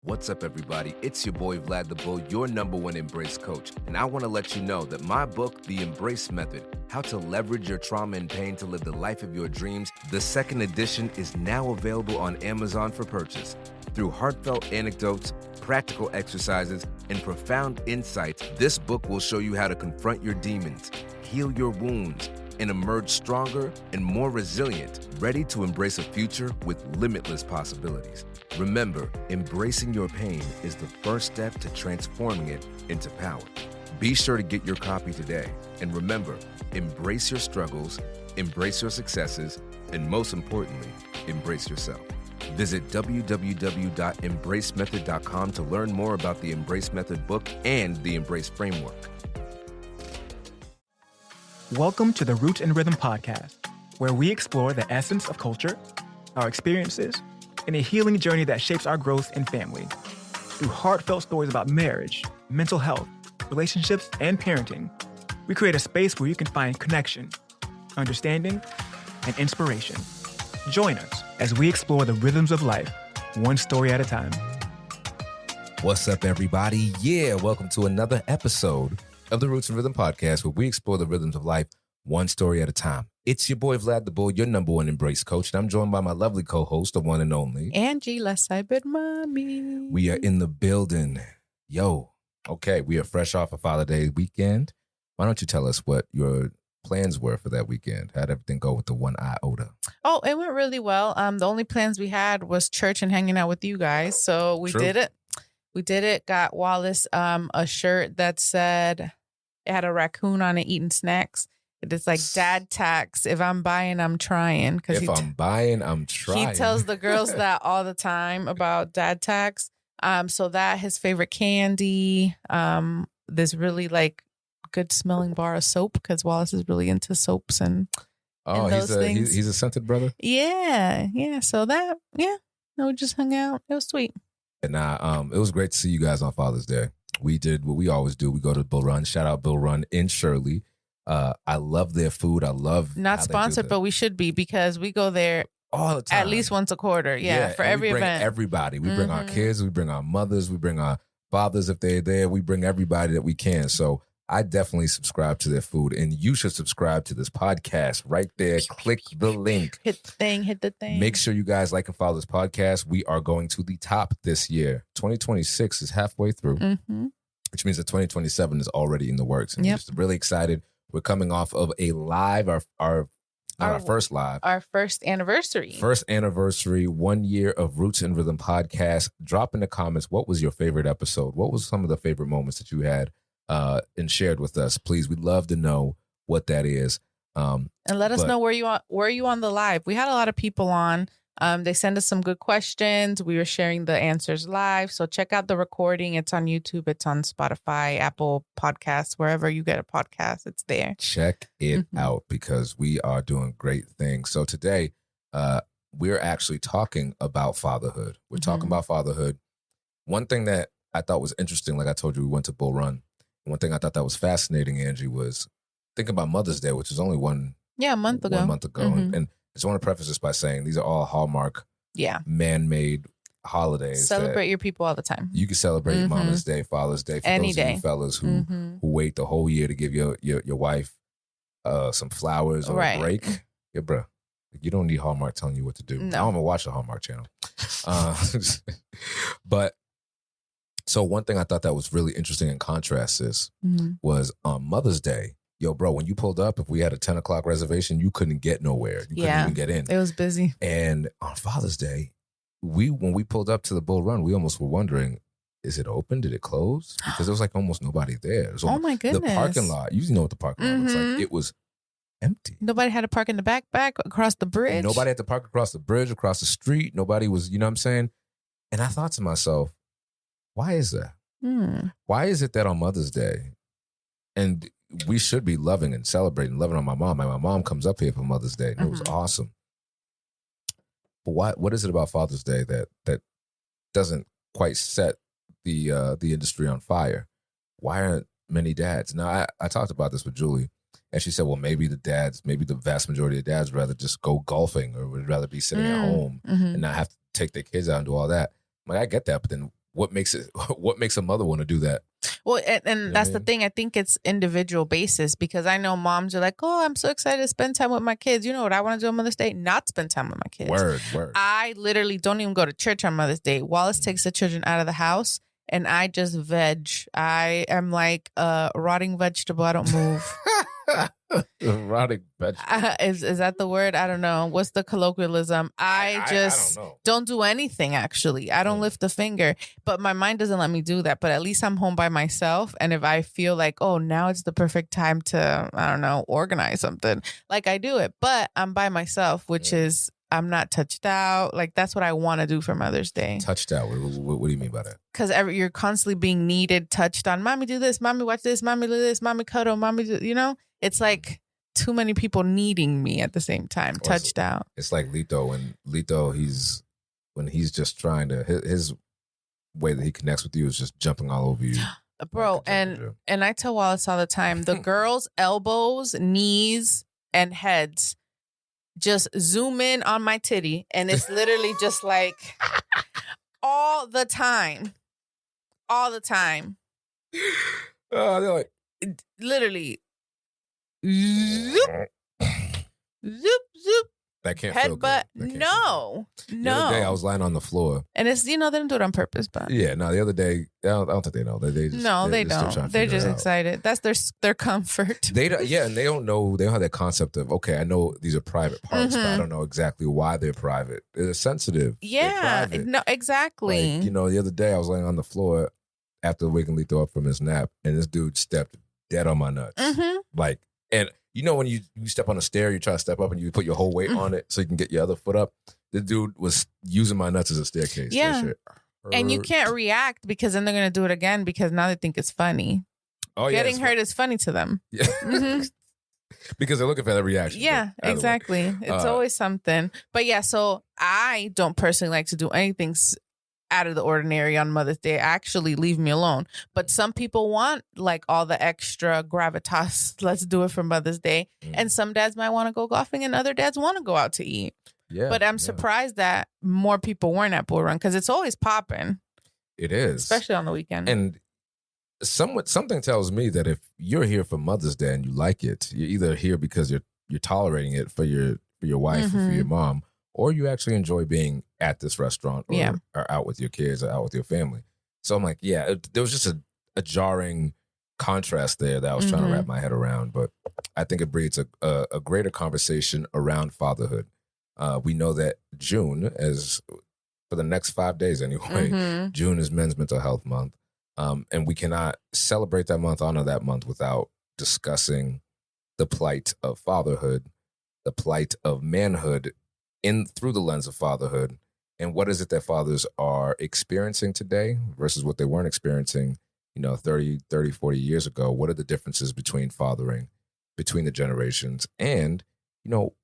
What's up, everybody? It's your boy, Vlad the Bull, your #1 Embrace coach. And I want to let you know that my book, The Embrace Method, How to Leverage Your Trauma and Pain to Live the Life of Your Dreams, the second edition is now available on Amazon for purchase. Through heartfelt anecdotes, practical exercises, and profound insights, this book will show you how to confront your demons, heal your wounds, and emerge stronger and more resilient, ready to embrace a future with limitless possibilities. Remember, embracing your pain is the first step to transforming it into power. Be sure to get your copy today. And remember, embrace your struggles, embrace your successes, and most importantly, embrace yourself. Visit www.embracemethod.com to learn more about the Embrace Method book and the Embrace Framework. Welcome to the Roots and Rhythm podcast, where we explore the essence of culture, our experiences, and a healing journey that shapes our growth and family. Through heartfelt stories about marriage, mental health, relationships, and parenting, we create a space where you can find connection, understanding, and inspiration. Join us as we explore the rhythms of life, one story at a time. What's up, everybody? Yeah, welcome to another episode of the Roots and Rhythm podcast, where we explore the rhythms of life, one story at a time. It's your boy, Vlad the Bull, your #1 Embrace coach, and I'm joined by my lovely co-host, the one and only Angie, less cybered mommy. We are in the building. Yo, okay, we are fresh off of Father's Day weekend. Why don't you tell us what your plans were for that weekend? How'd everything go with the one iota? Oh, it went really well. The only plans we had was church and hanging out with you guys. So we True. did it. We did it. Got Wallace a shirt that said it had a raccoon on it eating snacks. It's like dad tax. If I'm buying, I'm trying. If I'm buying, I'm trying. He tells the girls that all the time about dad tax. So that his favorite candy. This really like good smelling bar of soap because Wallace is really into soaps and those things. He's a scented brother. Yeah. So that we just hung out. It was sweet. And it was great to see you guys on Father's Day. We did what we always do. We go to Bill Run. Shout out Bill Run in Shirley. I love their food. I love not sponsored, but we should be because we go there all the time, at least once a quarter. Yeah, for every event. Everybody. We bring our kids. We bring our mothers. We bring our fathers if they're there. We bring everybody that we can. So I definitely subscribe to their food, and you should subscribe to this podcast right there. Click the link. Hit the thing. Make sure you guys like and follow this podcast. We are going to the top this year. 2026 is halfway through, which means that 2027 is already in the works. And we're just really excited. We're coming off of a live, our first live. Our first anniversary. 1 year of Roots and Rhythm podcast. Drop in the comments, what was your favorite episode? What was some of the favorite moments that you had and shared with us? Please, we'd love to know what that is. And let us know where you on the live. We had a lot of people on. They sent us some good questions. We were sharing the answers live. So check out the recording. It's on YouTube. It's on Spotify, Apple Podcasts, wherever you get a podcast. It's there. Check it out because we are doing great things. So today, we're actually talking about fatherhood. We're talking about fatherhood. One thing that I thought was interesting, like I told you, we went to Bull Run. One thing I thought that was fascinating, Angie, was thinking about Mother's Day, which is only a month ago. 1 month ago. And I just want to preface this by saying these are all Hallmark, man-made holidays. Celebrate your people all the time. You can celebrate Mama's Day, Father's Day, for any those day. of you fellas who wait the whole year to give your wife some flowers or a break. Yeah, bro. You don't need Hallmark telling you what to do. No. I don't even watch the Hallmark channel. But so one thing I thought that was really interesting in contrast was on Mother's Day. Yo, bro, when you pulled up, if we had a 10 o'clock reservation, you couldn't get nowhere. You couldn't even get in. It was busy. And on Father's Day, when we pulled up to the Bull Run, we almost were wondering, is it open? Did it close? Because there was like almost nobody there. Oh my goodness. The parking lot, you know what the parking lot looks like. It was empty. Nobody had to park in the back across the bridge. Nobody had to park across the bridge, across the street. Nobody was, you know what I'm saying? And I thought to myself, why is that? Why is it that on Mother's Day, and we should be loving and celebrating, loving on my mom. My mom comes up here for Mother's Day, and it was awesome. But what is it about Father's Day that doesn't quite set the industry on fire? Why aren't many dads? Now, I talked about this with Julie, and she said, well, maybe the vast majority of dads would rather just go golfing or would rather be sitting at home and not have to take their kids out and do all that. I'm like, I get that, but then what makes a mother want to do that? Well, and that's the thing. I think it's individual basis, because I know moms are like, oh, I'm so excited to spend time with my kids. You know what I want to do on Mother's Day? Not spend time with my kids. Word. I literally don't even go to church on Mother's Day. Wallace takes the children out of the house and I just veg. I am like a rotting vegetable. I don't move. Rotting vegetable. Is that the word? I don't know. What's the colloquialism? I just don't do anything, actually. I don't lift a finger. But my mind doesn't let me do that. But at least I'm home by myself. And if I feel like, oh, now it's the perfect time to, I don't know, organize something, like I do it. But I'm by myself, which is, I'm not touched out. Like, that's what I want to do for Mother's Day. Touched out? What do you mean by that? Because you're constantly being needed, touched on. Mommy, do this. Mommy, watch this. Mommy, do this. Mommy, cuddle. Mommy, do, you know? It's like too many people needing me at the same time. Touched out. It's like Lito. And Lito, when he's just trying to, his way that he connects with you is just jumping all over you. Bro, and I tell Wallace all the time, the girls' elbows, knees, and heads just zoom in on my titty. And it's literally just like all the time. All the time. They're like, literally. Zoop. Zoop, zoop. That can't feel good. Headbutt. No. The other day I was lying on the floor. And it's, they don't do it on purpose, but. Yeah, no, the other day, I don't think they know. They don't. They're just excited. That's their comfort. And they don't know, they don't have that concept of, okay, I know these are private parts, but I don't know exactly why they're private. They're sensitive. Yeah, no, exactly. Like, the other day I was laying on the floor after waking Lito up from his nap, and this dude stepped dead on my nuts. Like, and when you step on a stair, you try to step up and you put your whole weight on it so you can get your other foot up. The dude was using my nuts as a staircase. Yeah. And you can't react, because then they're going to do it again, because now they think it's funny. Oh, yeah. Getting hurt is funny to them. Yeah. Because they're looking for that reaction. Yeah, exactly. It's always something. But yeah, so I don't personally like to do anything out of the ordinary on Mother's Day. Actually, leave me alone. But some people want like all the extra gravitas. Let's do it for Mother's Day. And some dads might want to go golfing, and other dads want to go out to eat. Yeah. But I'm surprised that more people weren't at Bull Run, because it's always popping. It is, especially on the weekend. And something tells me that if you're here for Mother's Day and you like it, you're either here because you're tolerating it for your wife or for your mom, or you actually enjoy being at this restaurant or out with your kids or out with your family. So I'm like, there was just a jarring contrast there that I was trying to wrap my head around. But I think it breeds a greater conversation around fatherhood. We know that June, as for the next 5 days anyway, June is Men's Mental Health Month. And we cannot celebrate that month, honor that month, without discussing the plight of fatherhood, the plight of manhood through the lens of fatherhood, and what is it that fathers are experiencing today versus what they weren't experiencing, 30, 40 years ago. What are the differences between fathering, between the generations? And,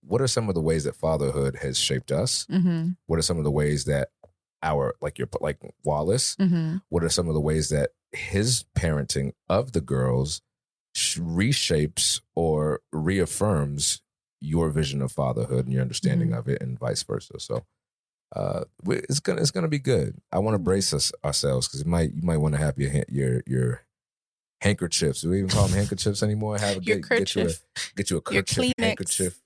what are some of the ways that fatherhood has shaped us? What are some of the ways that like Wallace, what are some of the ways that his parenting of the girls reshapes or reaffirms your vision of fatherhood and your understanding of it, and vice versa? So it's gonna be good. I want to brace ourselves, because you might want to have your handkerchiefs. Do we even call them handkerchiefs anymore? Get you a kerchief, handkerchief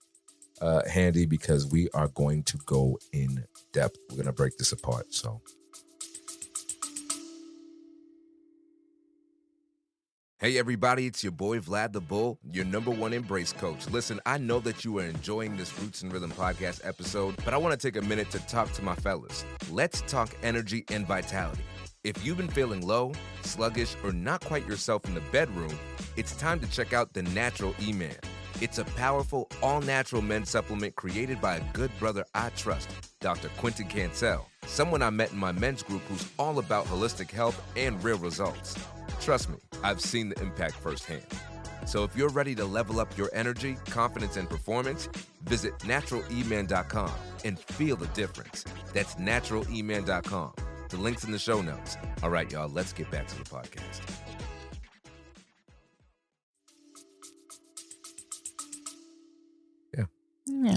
handy, because we are going to go in depth. We're going to break this apart. So, hey everybody, it's your boy Vlad the Bull, your #1 embrace coach. Listen, I know that you are enjoying this Roots and Rhythm podcast episode, but I want to take a minute to talk to my fellas. Let's talk energy and vitality. If you've been feeling low, sluggish, or not quite yourself in the bedroom, it's time to check out the Natural E-Man. It's a powerful, all-natural men's supplement created by a good brother I trust, Dr. Quentin Cancel, someone I met in my men's group who's all about holistic health and real results. Trust me, I've seen the impact firsthand. So if you're ready to level up your energy, confidence, and performance, visit naturaleman.com and feel the difference. That's naturaleman.com. The link's in the show notes. All right, y'all, let's get back to the podcast. Yeah.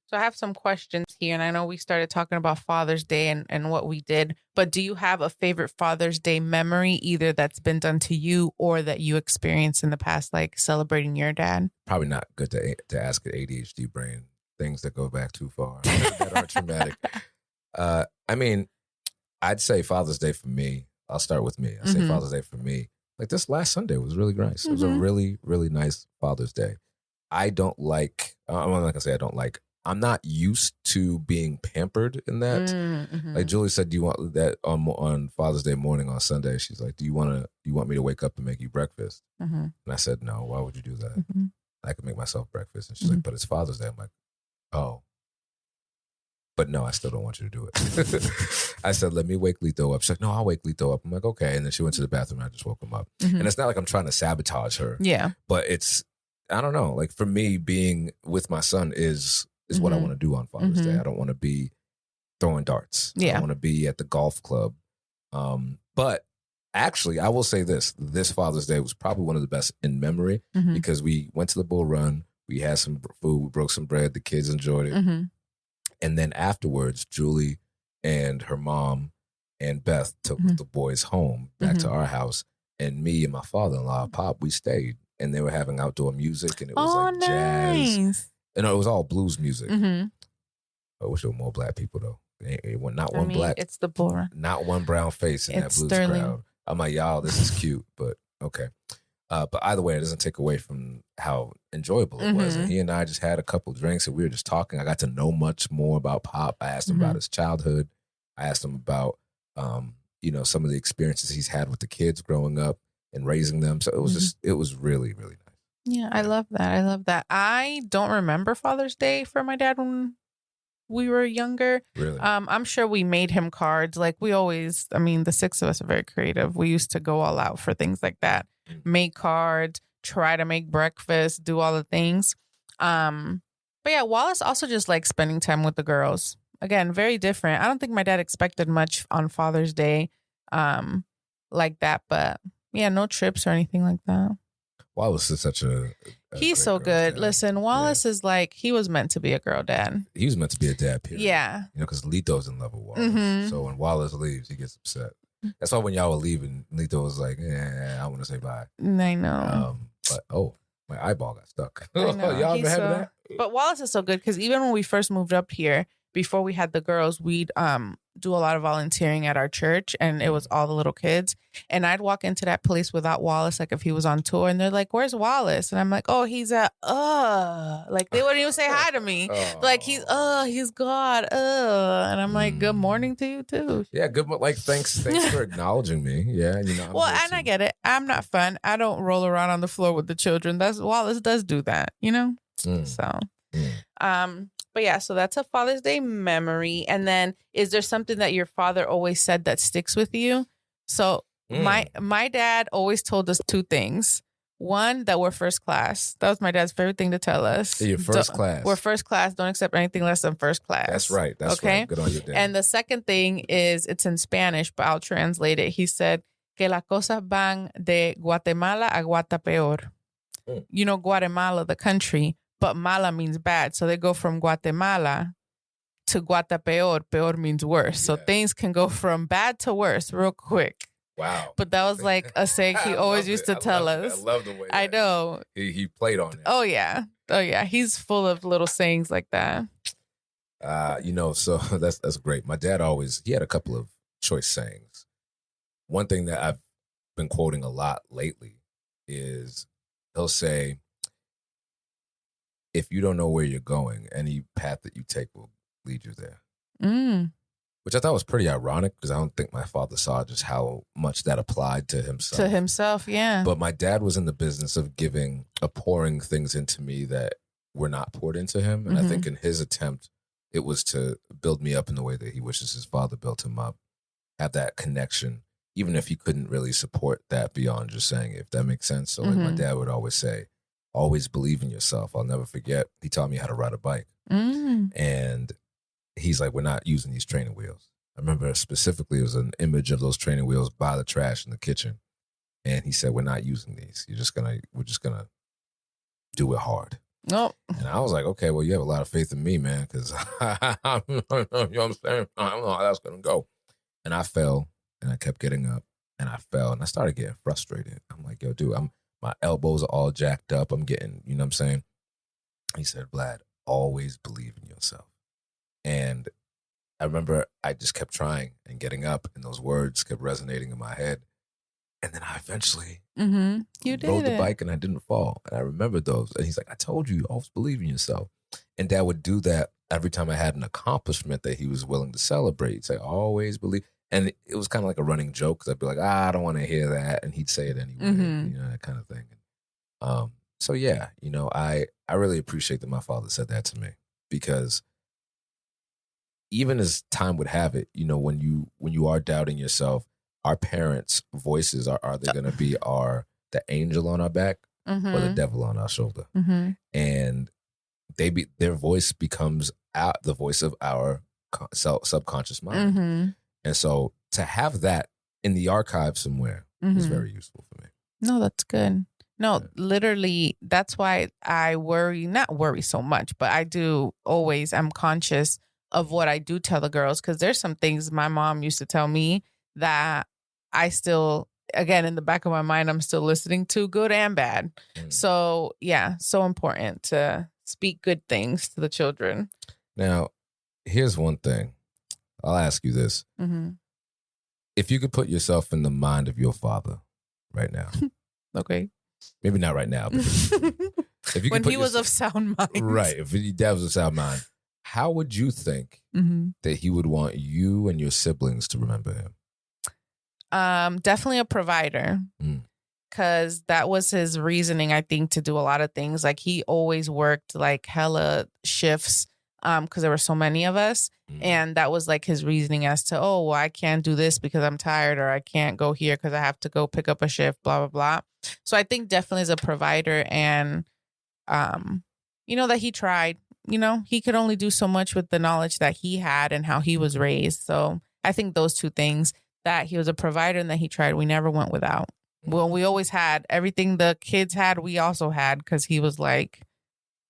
So I have some questions here, and I know we started talking about Father's Day and what we did, but do you have a favorite Father's Day memory, either that's been done to you or that you experienced in the past, like celebrating your dad? Probably not good to ask an ADHD brain things that go back too far that are traumatic. I mean, I'd say Father's Day for me. I'll start with me. I say Father's Day for me. Like this last Sunday was really nice. It was a really, really nice Father's Day. I don't like. I'm not gonna say I don't like. I'm not used to being pampered in that. Like Julie said, do you want that on Father's Day morning on Sunday? She's like, do you want me to wake up and make you breakfast? And I said, no. Why would you do that? I could make myself breakfast. And she's like, but it's Father's Day. I'm like, oh. But no, I still don't want you to do it. I said, let me wake Lito up. She's like, no, I'll wake Lito up. I'm like, okay. And then she went to the bathroom and I just woke him up. And it's not like I'm trying to sabotage her. Yeah. But it's, I don't know. Like for me, being with my son is what I want to do on Father's Day. I don't want to be throwing darts. I don't want to be at the golf club. But actually, I will say this Father's Day was probably one of the best in memory because we went to the bull run. We had some food. We broke some bread. The kids enjoyed it. And then afterwards, Julie and her mom and Beth took the boys home back to our house. And me and my father-in-law, Pop, we stayed. And they were having outdoor music. And it was jazz. And it was all blues music. I wish there were more black people, though. Not one black. It's the bull. Not one brown face in that blues crowd. I'm like, y'all, this is cute. But okay. But either way, it doesn't take away from how enjoyable it was. And he and I just had a couple drinks and we were just talking. I got to know much more about Pop. I asked him about his childhood. I asked him about, some of the experiences he's had with the kids growing up and raising them. So it was it was really, really nice. Yeah, I love that. I don't remember Father's Day for my dad when we were younger. Really? I'm sure we made him cards. Like we always, the six of us are very creative. We used to go all out for things like that. Make cards, try to make breakfast, do all the things. But yeah, Wallace also just likes spending time with the girls. Again, very different. I don't think my dad expected much on Father's Day like that. But yeah, no trips or anything like that. Wallace is such a he's so good. Dad. Listen, Wallace is like, he was meant to be a girl dad. He was meant to be a dad, period. Yeah. Because Lito's in love with Wallace. So when Wallace leaves, he gets upset. That's why when y'all were leaving, Lito was like, I want to say bye. I know. But, my eyeball got stuck. Y'all been having that? But Wallace is so good because even when we first moved up here, before we had the girls, we'd do a lot of volunteering at our church, and it was all the little kids. And I'd walk into that place without Wallace, like if he was on tour, and they're like, "Where's Wallace?" And I'm like, "Oh, he's at like they wouldn't even say hi to me. Like he's God, and I'm like, "Good morning to you too." Yeah, good. Like thanks for acknowledging me. Yeah, I get it. I'm not fun. I don't roll around on the floor with the children. Wallace does do that, So, But yeah, so that's a Father's Day memory. And then is there something that your father always said that sticks with you? So my dad always told us two things. One, that we're first class. That was my dad's favorite thing to tell us. You're first class. We're first class. Don't accept anything less than first class. That's right. That's okay? Right. Good on your dad. And the second thing is, it's in Spanish, but I'll translate it. He said, que las cosas van de Guatemala a Guatapeor. Guatemala, the country. But mala means bad. So they go from Guatemala to Guatapeor. Peor means worse. So things can go from bad to worse real quick. Wow. But that was like a saying he always used to tell us. I love the way I know. He played on it. Oh, yeah. He's full of little sayings like that. So that's great. My dad he had a couple of choice sayings. One thing that I've been quoting a lot lately is he'll say, if you don't know where you're going, any path that you take will lead you there. Which I thought was pretty ironic because I don't think my father saw just how much that applied to himself. Yeah. But my dad was in the business of pouring things into me that were not poured into him. And I think in his attempt, it was to build me up in the way that he wishes his father built him up. Have that connection, even if he couldn't really support that beyond just saying it, if that makes sense. So like my dad would always say, always believe in yourself. I'll never forget. He taught me how to ride a bike. And he's like, we're not using these training wheels. I remember specifically, it was an image of those training wheels by the trash in the kitchen. And he said, we're not using these. We're just going to do it hard. Nope. And I was like, okay, well, you have a lot of faith in me, man, because you know what I'm saying? I don't know how that's going to go. And I fell, and I kept getting up, and I fell, and I started getting frustrated. I'm like, yo, dude, my elbows are all jacked up. I'm getting, you know what I'm saying? He said, Vlad, always believe in yourself. And I remember I just kept trying and getting up, and those words kept resonating in my head. And then I eventually rode the bike, and I didn't fall. And I remembered those. And he's like, I told you, you always believe in yourself. And Dad would do that every time I had an accomplishment that he was willing to celebrate. He'd say, always believe. And it was kind of like a running joke, because I'd be like, I don't want to hear that. And he'd say it anyway, you know, that kind of thing. So, yeah, you know, I really appreciate that my father said that to me, because even as time would have it, you know, when you are doubting yourself, our parents' voices are they going to be the angel on our back or the devil on our shoulder? And their voice becomes the voice of our subconscious mind. And so to have that in the archive somewhere is very useful for me. No, that's good. No, literally, that's why I not worry so much, but I'm conscious of what I do tell the girls, because there's some things my mom used to tell me that I still, again, in the back of my mind, I'm still listening to, good and bad. So, yeah, so important to speak good things to the children. Now, here's one thing. I'll ask you this. If you could put yourself in the mind of your father right now. Okay. Maybe not right now. But if you when he was of sound mind. Right. If your dad was of sound mind, how would you think that he would want you and your siblings to remember him? Definitely a provider, because that was his reasoning, I think, to do a lot of things. Like, he always worked like hella shifts because there were so many of us. And that was like his reasoning as to, oh, well, I can't do this because I'm tired, or I can't go here because I have to go pick up a shift, blah, blah, blah. So I think definitely as a provider, and, you know, that he tried, you know, he could only do so much with the knowledge that he had and how he was raised. So I think those two things, that he was a provider and that he tried, we never went without. Well, we always had everything the kids had, we also had, because he was like,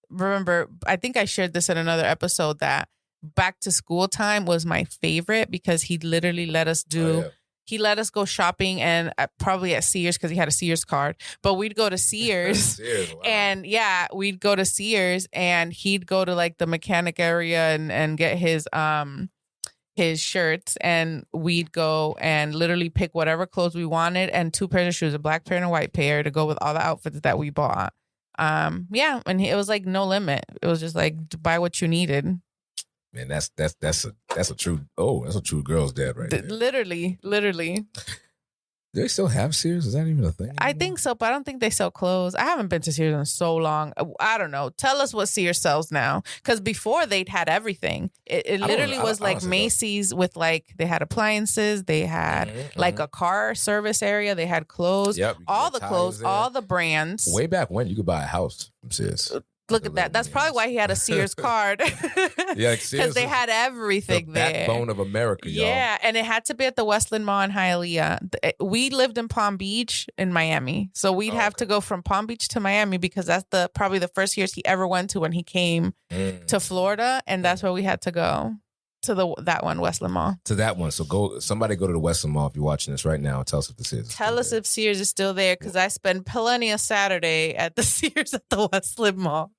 remember, I think I shared this in another episode, that back to school time was my favorite, because he literally let us he let us go shopping, and probably at Sears, because he had a Sears card, but we'd go to Sears, wow. And we'd go to Sears, and he'd go to like the mechanic area and get his shirts, and we'd go and literally pick whatever clothes we wanted, and 2 pairs of shoes, a black pair and a white pair, to go with all the outfits that we bought. And it was like no limit. It was just like, buy what you needed. Man, that's a true girl's dad right there. Literally. Do they still have Sears? Is that even a thing anymore? I think so, but I don't think they sell clothes. I haven't been to Sears in so long. I don't know. Tell us what Sears sells now, because before they'd had everything. It literally was like Macy's with like, they had appliances, they had like a car service area, they had clothes, all the clothes, there. All the brands. Way back when you could buy a house from Sears. Look at that. That's probably why he had a Sears card. Yeah, because they had everything there. The backbone of America, y'all. Yeah, and it had to be at the Westland Mall in Hialeah. We lived in Palm Beach in Miami, so we'd have to go from Palm Beach to Miami, because that's probably the first years he ever went to when he came to Florida, and that's where we had to go. To that one, Westland Mall. To that one. So somebody go to the Westland Mall if you're watching this right now and tell us if the Sears is Tell us if Sears is still there, because I spend plenty of Saturday at the Sears at the Westland Mall.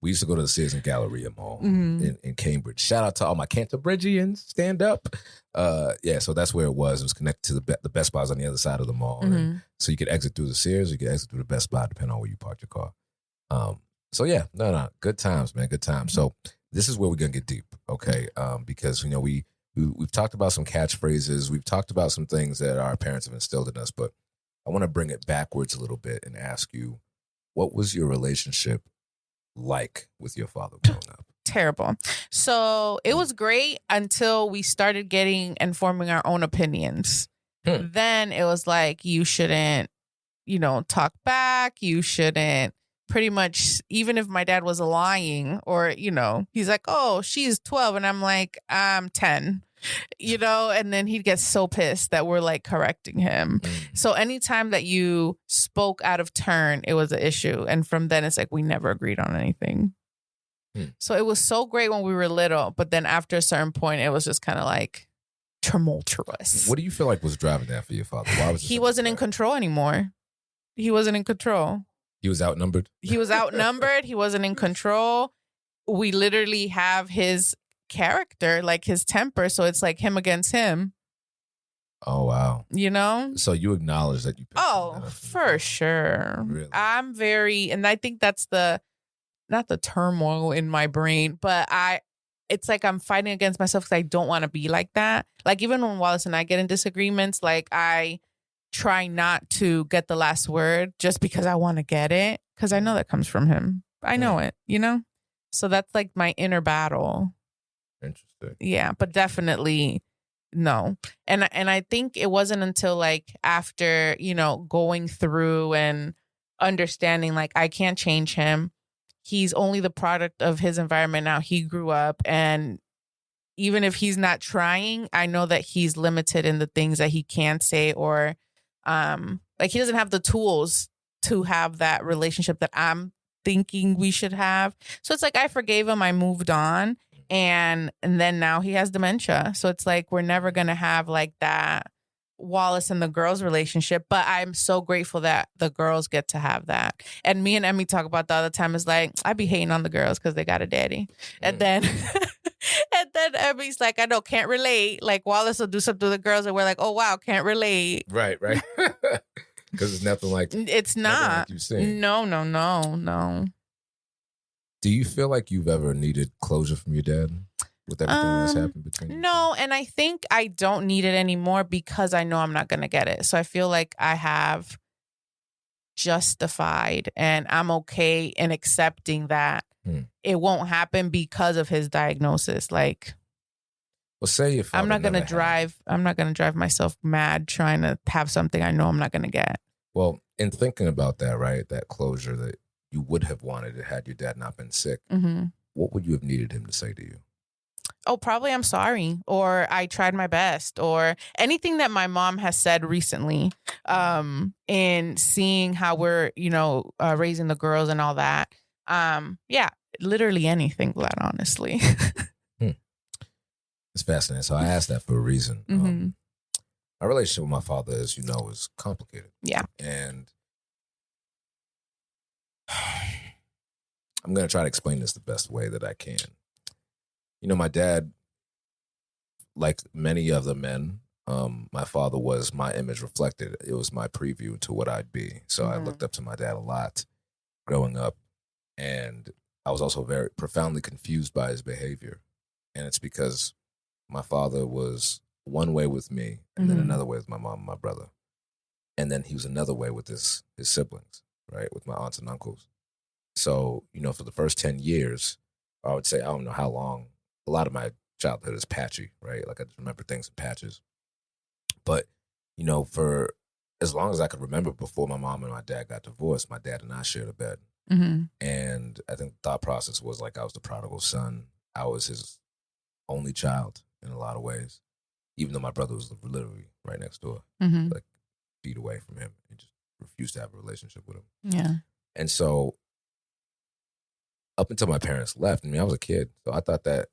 We used to go to the Sears and Galleria Mall in Cambridge. Shout out to all my Canterbridgians. Stand up. So that's where it was. It was connected to the Best Buys on the other side of the mall. And so you could exit through the Sears, or you could exit through the Best Buy, depending on where you parked your car. Good times, man. Good times. So this is where we're going to get deep, okay? Because, you know, we've talked about some catchphrases. We've talked about some things that our parents have instilled in us, but I want to bring it backwards a little bit and ask you, what was your relationship like with your father growing up? Terrible. So it was great until we started getting and forming our own opinions. Then it was like, you shouldn't, talk back. You shouldn't, pretty much, even if my dad was lying, or, he's like, oh, she's 12. And I'm like, I'm 10. you know, and then he'd get so pissed that we're like correcting him. So anytime that you spoke out of turn, it was an issue. And from then it's like we never agreed on anything. So it was so great when we were little, but then after a certain point, it was just kind of like tumultuous. What do you feel like was driving that for your father? Why was he wasn't in control anymore? He wasn't in control. He was outnumbered? He was outnumbered. He wasn't in control. We literally have his character, like his temper. So it's like him against him. Oh, wow. You know? So you acknowledge that you picked for sure. Really? I'm very, and I think that's not the turmoil in my brain, but it's like I'm fighting against myself because I don't want to be like that. Like even when Wallace and I get in disagreements, like I try not to get the last word just because I want to get it, because I know that comes from him. I know it, you know? So that's like my inner battle. Interesting. Yeah, but definitely no. And I think it wasn't until like after, you know, going through and understanding like I can't change him. He's only the product of his environment now. He grew up, and even if he's not trying, I know that he's limited in the things that he can say, or like he doesn't have the tools to have that relationship that I'm thinking we should have. So it's like I forgave him, I moved on, and then now he has dementia. So it's like we're never going to have like that Wallace and the girls relationship, but I'm so grateful that the girls get to have that. And me and Emmy talk about the other time is like, I be hating on the girls because they got a daddy. And then and then Emmy's like, I know, can't relate. Like Wallace will do something to the girls and we're like, oh wow, can't relate. Right. Because it's nothing like it's not. Like you've seen. No. Do you feel like you've ever needed closure from your dad? With everything that's happened between you? No, and I think I don't need it anymore because I know I'm not going to get it. So I feel like I have justified and I'm okay in accepting that it won't happen because of his diagnosis. Like, well, say if I'm not going to drive myself mad trying to have something I know I'm not going to get. Well, in thinking about that, right, that closure that you would have wanted had your dad not been sick, what would you have needed him to say to you? Oh, probably I'm sorry, or I tried my best, or anything that my mom has said recently, in seeing how we're, you know, raising the girls and all that. Yeah, literally anything, Vlad, honestly. It's fascinating. So I asked that for a reason. My relationship with my father, as you know, is complicated. Yeah. And I'm going to try to explain this the best way that I can. You know, my dad, like many other men, my father was my image reflected. It was my preview to what I'd be. So I looked up to my dad a lot growing up. And I was also very profoundly confused by his behavior. And it's because my father was one way with me and then another way with my mom and my brother. And then he was another way with his siblings, right, with my aunts and uncles. So, you know, for the first 10 years, I would say, I don't know how long, a lot of my childhood is patchy, right? Like I just remember things in patches. But, you know, for as long as I could remember before my mom and my dad got divorced, my dad and I shared a bed. And I think the thought process was like I was the prodigal son. I was his only child in a lot of ways, even though my brother was literally right next door, like feet away from him, and just refused to have a relationship with him. Yeah. And so up until my parents left, I mean, I was a kid, so I thought that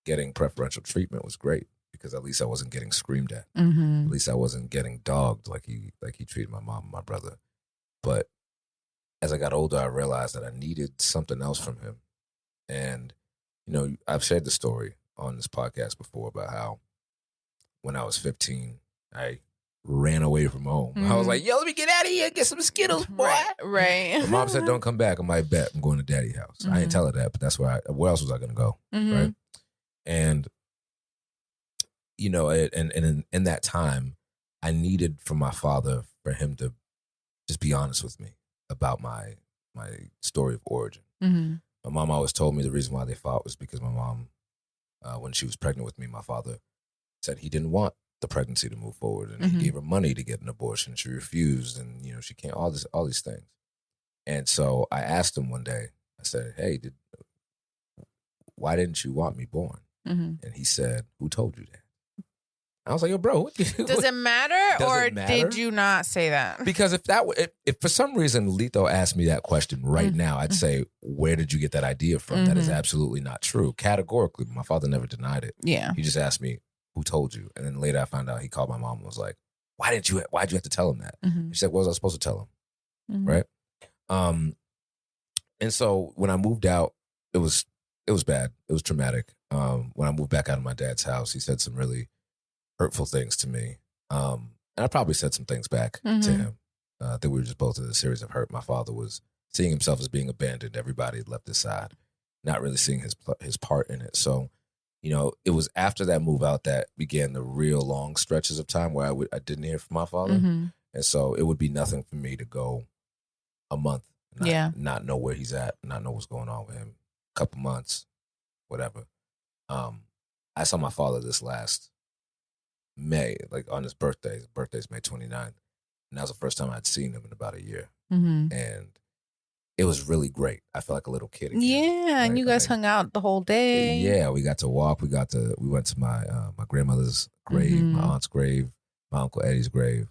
getting preferential treatment was great because at least I wasn't getting screamed at. At least I wasn't getting dogged like he treated my mom and my brother. But as I got older, I realized that I needed something else from him. And, you know, I've shared the story on this podcast before about how when I was 15, I ran away from home. I was like, yo, let me get out of here and get some Skittles, boy. Right. My mom said, don't come back. I'm like, bet, I'm going to daddy's house. I didn't tell her that, but that's where else was I going to go, right? And, you know, and in that time, I needed from my father for him to just be honest with me about my story of origin. My mom always told me the reason why they fought was because my mom, when she was pregnant with me, my father said he didn't want the pregnancy to move forward, and he gave her money to get an abortion. She refused, and you know she can't all these things. And so I asked him one day. I said, "Hey, why didn't you want me born?" And he said, "Who told you that?" I was like, yo, bro, does it matter, or did you not say that? Because if for some reason Lito asked me that question right now, I'd say, where did you get that idea from? That is absolutely not true. Categorically, my father never denied it. Yeah. He just asked me, who told you? And then later I found out he called my mom and was like, why'd you have to tell him that? She said, what was I supposed to tell him? Right? And so when I moved out, it was bad. It was traumatic. When I moved back out of my dad's house, he said some really hurtful things to me. And I probably said some things back to him. I think we were just both in a series of hurt. My father was seeing himself as being abandoned. Everybody had left his side, not really seeing his part in it. So, it was after that move out that began the real long stretches of time where I didn't hear from my father. And so it would be nothing for me to go a month, not know where he's at, not know what's going on with him, a couple months, whatever. I saw my father this last May, like on his birthday. His birthday's May 29th. And that was the first time I'd seen him in about a year. And it was really great. I felt like a little kid again. Yeah, right? And you guys hung out the whole day. Yeah, we got to walk. We went to my grandmother's grave, my aunt's grave, my Uncle Eddie's grave.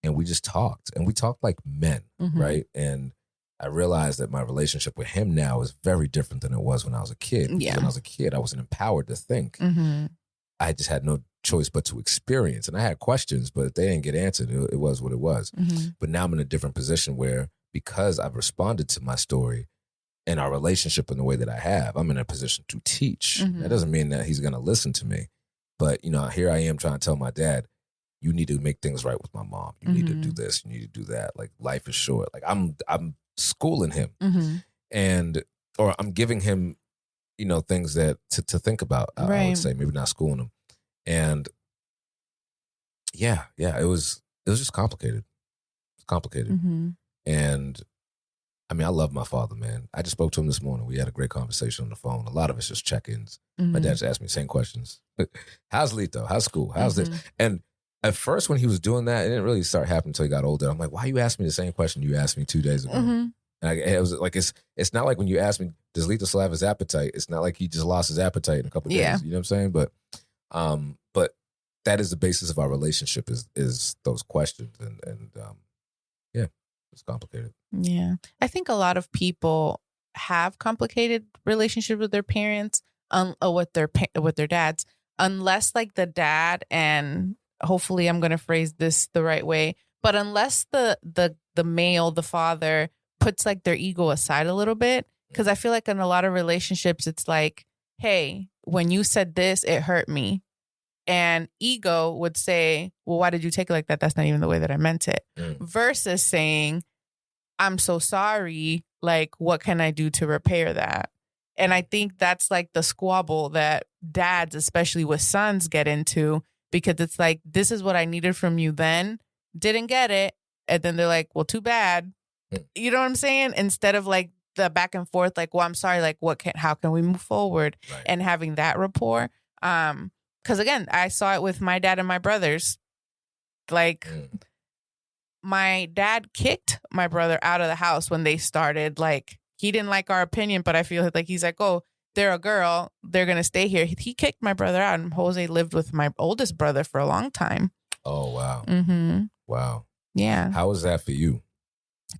And we just talked. And we talked like men, right? And I realized that my relationship with him now is very different than it was when I was a kid. Yeah. When I was a kid, I wasn't empowered to think. I just had no choice but to experience. And I had questions, but if they didn't get answered, it was what it was. But now I'm in a different position where, because I've responded to my story and our relationship in the way that I have, I'm in a position to teach. That doesn't mean that he's going to listen to me. But, here I am trying to tell my dad, you need to make things right with my mom. You need to do this. You need to do that. Like, life is short. Like, I'm schooling him or I'm giving him, things that to think about, I would say, maybe not schooling him. And yeah, it was just complicated. It's complicated. And I mean, I love my father, man. I just spoke to him this morning. We had a great conversation on the phone. A lot of it's just check-ins. My dad just asked me the same questions. How's Lito? How's school? How's this? And at first when he was doing that, it didn't really start happening until he got older. I'm like, why you asking me the same question you asked me 2 days ago? And it was like, it's not like when you ask me, does Lito still have his appetite? It's not like he just lost his appetite in a couple of days. You know what I'm saying? But that is the basis of our relationship is those questions. And yeah, it's complicated. Yeah. I think a lot of people have complicated relationships with their parents, with their dads, unless like the dad, and hopefully I'm going to phrase this the right way, but unless the male, the father, puts like their ego aside a little bit. Because I feel like in a lot of relationships, it's like, hey, when you said this, it hurt me. And ego would say, well, why did you take it like that? That's not even the way that I meant it. Versus saying, I'm so sorry. Like, what can I do to repair that? And I think that's like the squabble that dads, especially with sons, get into, because it's like, this is what I needed from you then, didn't get it. And then they're like, well, too bad. You know what I'm saying? Instead of like the back and forth, like, well, I'm sorry, like, how can we move forward? Right. And having that rapport. Because again, I saw it with my dad and my brothers. Like, my dad kicked my brother out of the house when they started. Like, he didn't like our opinion, but I feel like he's like, oh, they're a girl, they're going to stay here. He kicked my brother out, and Jose lived with my oldest brother for a long time. Oh, wow. Wow. Yeah. How was that for you?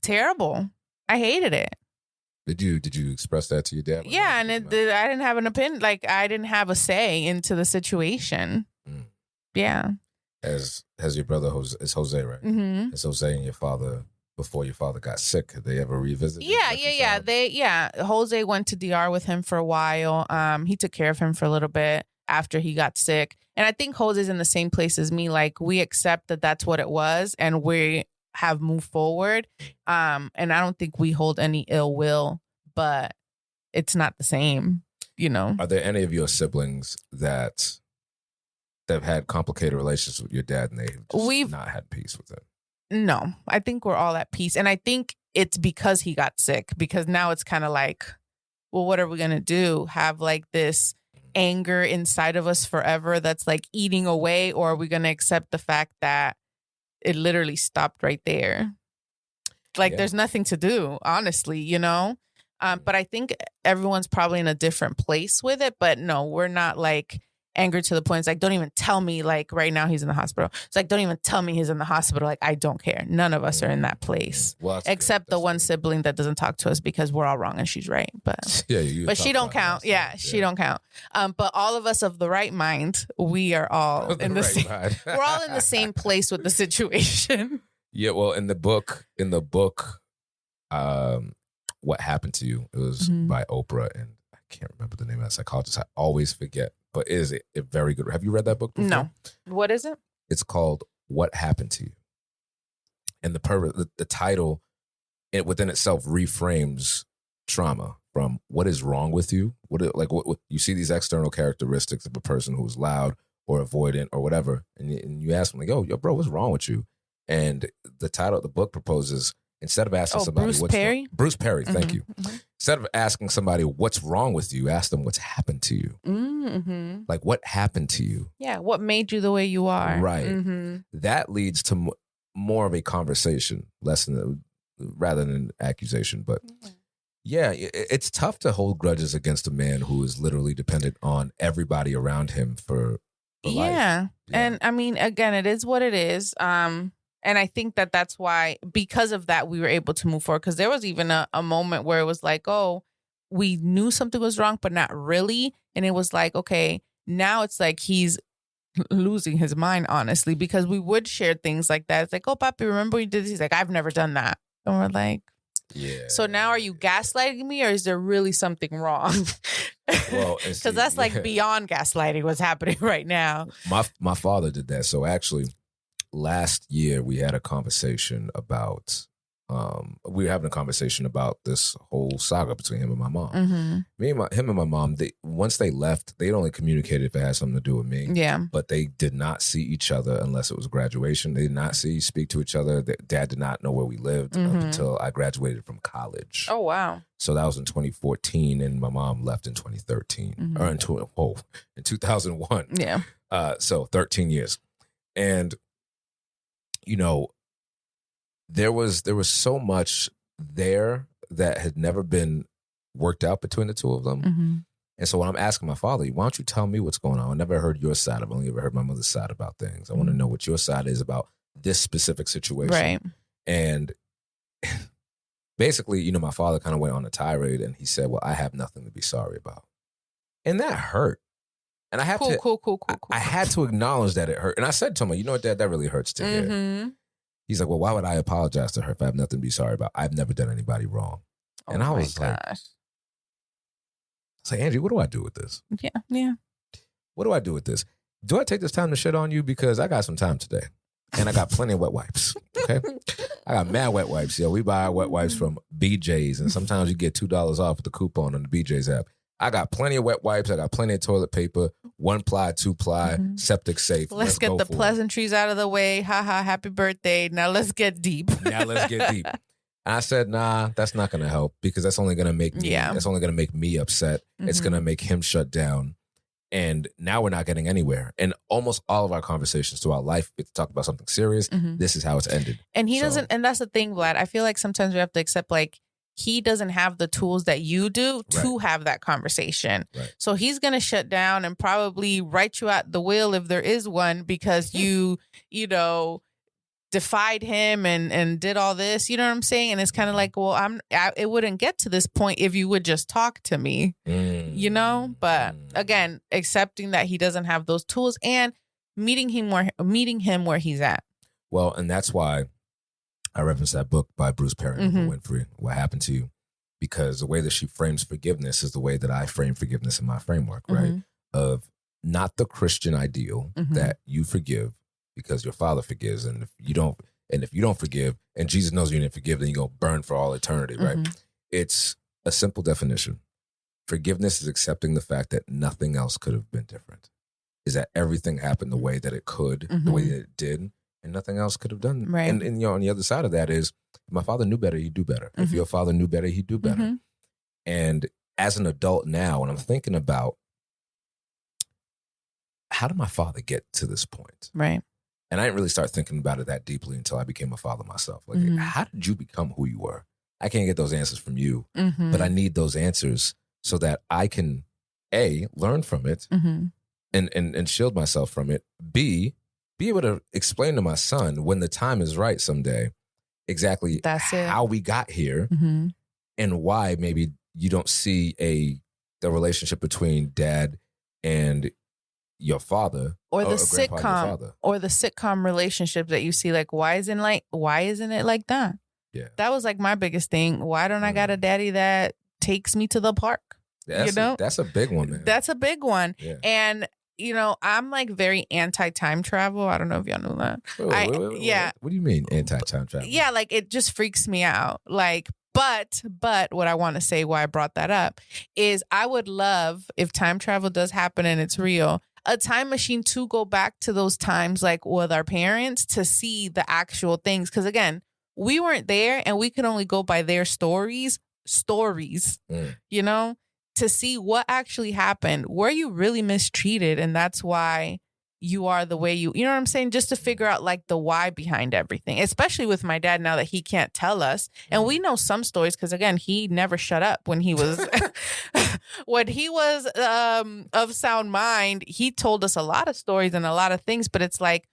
Terrible. I hated it. Did you express that to your dad? Yeah, and I didn't have an opinion. Like, I didn't have a say into the situation. Yeah. Has your brother, is Jose, right? Has Jose and your father, before your father got sick, had they ever revisited? Yeah. Jose went to DR with him for a while. He took care of him for a little bit after he got sick. And I think Jose's in the same place as me. Like, we accept that that's what it was, and we have moved forward. And I don't think we hold any ill will, but it's not the same, Are there any of your siblings that have had complicated relationships with your dad and they've not had peace with it? No, I think we're all at peace. And I think it's because he got sick, because now it's kind of like, well, what are we going to do? Have like this anger inside of us forever that's like eating away? Or are we going to accept the fact that it literally stopped right there? Like, there's nothing to do, honestly, But I think everyone's probably in a different place with it. But no, we're not like angry to the point. It's like, don't even tell me, like, right now he's in the hospital. It's like, don't even tell me he's in the hospital. Like, I don't care. None of us are in that place. Well, except the one sibling that doesn't talk to us because we're all wrong and she's right. But but she don't count. Yeah, she don't count. But all of us of the right mind, we are all in the same. We're all in the same place with the situation. Yeah. Well, in the book, What Happened to You? It was by Oprah, and I can't remember the name of that psychologist. I always forget. But is it very good? Have you read that book before? No. What is it? It's called What Happened to You? And the title, it within itself reframes trauma from what is wrong with you. What you see these external characteristics of a person who's loud or avoidant or whatever, and you ask them like, yo, bro, what's wrong with you? And the title of the book proposes, instead of asking somebody Bruce Perry, thank you. Instead of asking somebody what's wrong with you, ask them what's happened to you. Like, what happened to you? Yeah, what made you the way you are? Right. That leads to more of a conversation, rather than an accusation. But yeah, it's tough to hold grudges against a man who is literally dependent on everybody around him for life. Yeah. And I mean, again, it is what it is. And I think that's why, because of that, we were able to move forward. Because there was even a moment where it was like, oh, we knew something was wrong, but not really. And it was like, okay, now it's like he's losing his mind, honestly, because we would share things like that. It's like, oh, Papi, remember we did this? He's like, I've never done that. And we're like, yeah. So now are you gaslighting me, or is there really something wrong? Well, because that's like beyond gaslighting what's happening right now. My father did that. So actually, last year we had a conversation about we were having a conversation about this whole saga between him and my mom. Him and my mom, once they left, they'd only communicated if it had something to do with me. Yeah. But they did not see each other unless it was graduation. They did not speak to each other. Dad did not know where we lived up until I graduated from college. Oh, wow. So that was in 2014, and my mom left in 2013. Or in 2001. Yeah. So 13 years. And you know, there was so much there that had never been worked out between the two of them. And so when I'm asking my father, why don't you tell me what's going on? I never heard your side. I've only ever heard my mother's side about things. I want to know what your side is about this specific situation. Right. And basically, you know, my father kind of went on a tirade, and he said, well, I have nothing to be sorry about. And that hurt. And I have I had to acknowledge that it hurt. And I said to him, you know what, Dad, that really hurts to hear. He's like, well, why would I apologize to her if I have nothing to be sorry about? I've never done anybody wrong. And I was like, Angie, what do I do with this? Yeah. What do I do with this? Do I take this time to shit on you? Because I got some time today. And I got plenty of wet wipes. Okay? I got mad wet wipes. Yo, we buy our wet wipes from BJ's. And sometimes you get $2 off with the coupon on the BJ's app. I got plenty of wet wipes. I got plenty of toilet paper, 1-ply, 2-ply, septic safe. Let's get the pleasantries out of the way. Happy birthday. Now let's get deep. And I said, nah, that's not going to help, because that's only going to make me, that's only going to make me upset. It's going to make him shut down. And now we're not getting anywhere. And almost all of our conversations throughout life, if we talk about something serious, this is how it's ended. And he doesn't, and that's the thing, Vlad. I feel like sometimes we have to accept, like, he doesn't have the tools that you do to have that conversation. Right. So he's going to shut down and probably write you out the will, if there is one, because you defied him and did all this. You know what I'm saying? And it's kind of like, well, it wouldn't get to this point if you would just talk to me, you know? But again, accepting that he doesn't have those tools and meeting him where he's at. Well, and that's why I referenced that book by Bruce Perry and Oprah Winfrey, What Happened to You? Because the way that she frames forgiveness is the way that I frame forgiveness in my framework, right? Of not the Christian ideal that you forgive because your father forgives, and if you don't forgive, and Jesus knows you didn't forgive, then you're gonna burn for all eternity, right? It's a simple definition. Forgiveness is accepting the fact that nothing else could have been different. Is that everything happened the way that it could, the way that it did, and nothing else could have done. Right. And you know, on the other side of that is, if my father knew better, he'd do better. If your father knew better, he'd do better. And as an adult now, when I'm thinking about, how did my father get to this point? Right. And I didn't really start thinking about it that deeply until I became a father myself. Like, how did you become who you were? I can't get those answers from you, but I need those answers so that I can, A, learn from it, and shield myself from it. B, be able to explain to my son when the time is right someday exactly how we got here and why maybe you don't see the relationship between dad and your father or the sitcom relationship that you see. Like, why isn't it like that? Yeah, that was like my biggest thing. Why don't I got a daddy that takes me to the park? That's a big one, man. That's a big one. Yeah. And I'm like very anti-time travel. I don't know if y'all knew that. Wait, yeah. What do you mean anti-time travel? Yeah, like it just freaks me out. Like, but what I want to say, why I brought that up, is I would love, if time travel does happen and it's real, a time machine to go back to those times, like with our parents, to see the actual things. Because again, we weren't there and we could only go by their stories, to see what actually happened. Were you really mistreated? And that's why you are the way you know what I'm saying? Just to figure out like the why behind everything, especially with my dad now that he can't tell us. And we know some stories because again, he never shut up when he was, of sound mind. He told us a lot of stories and a lot of things, but it's like,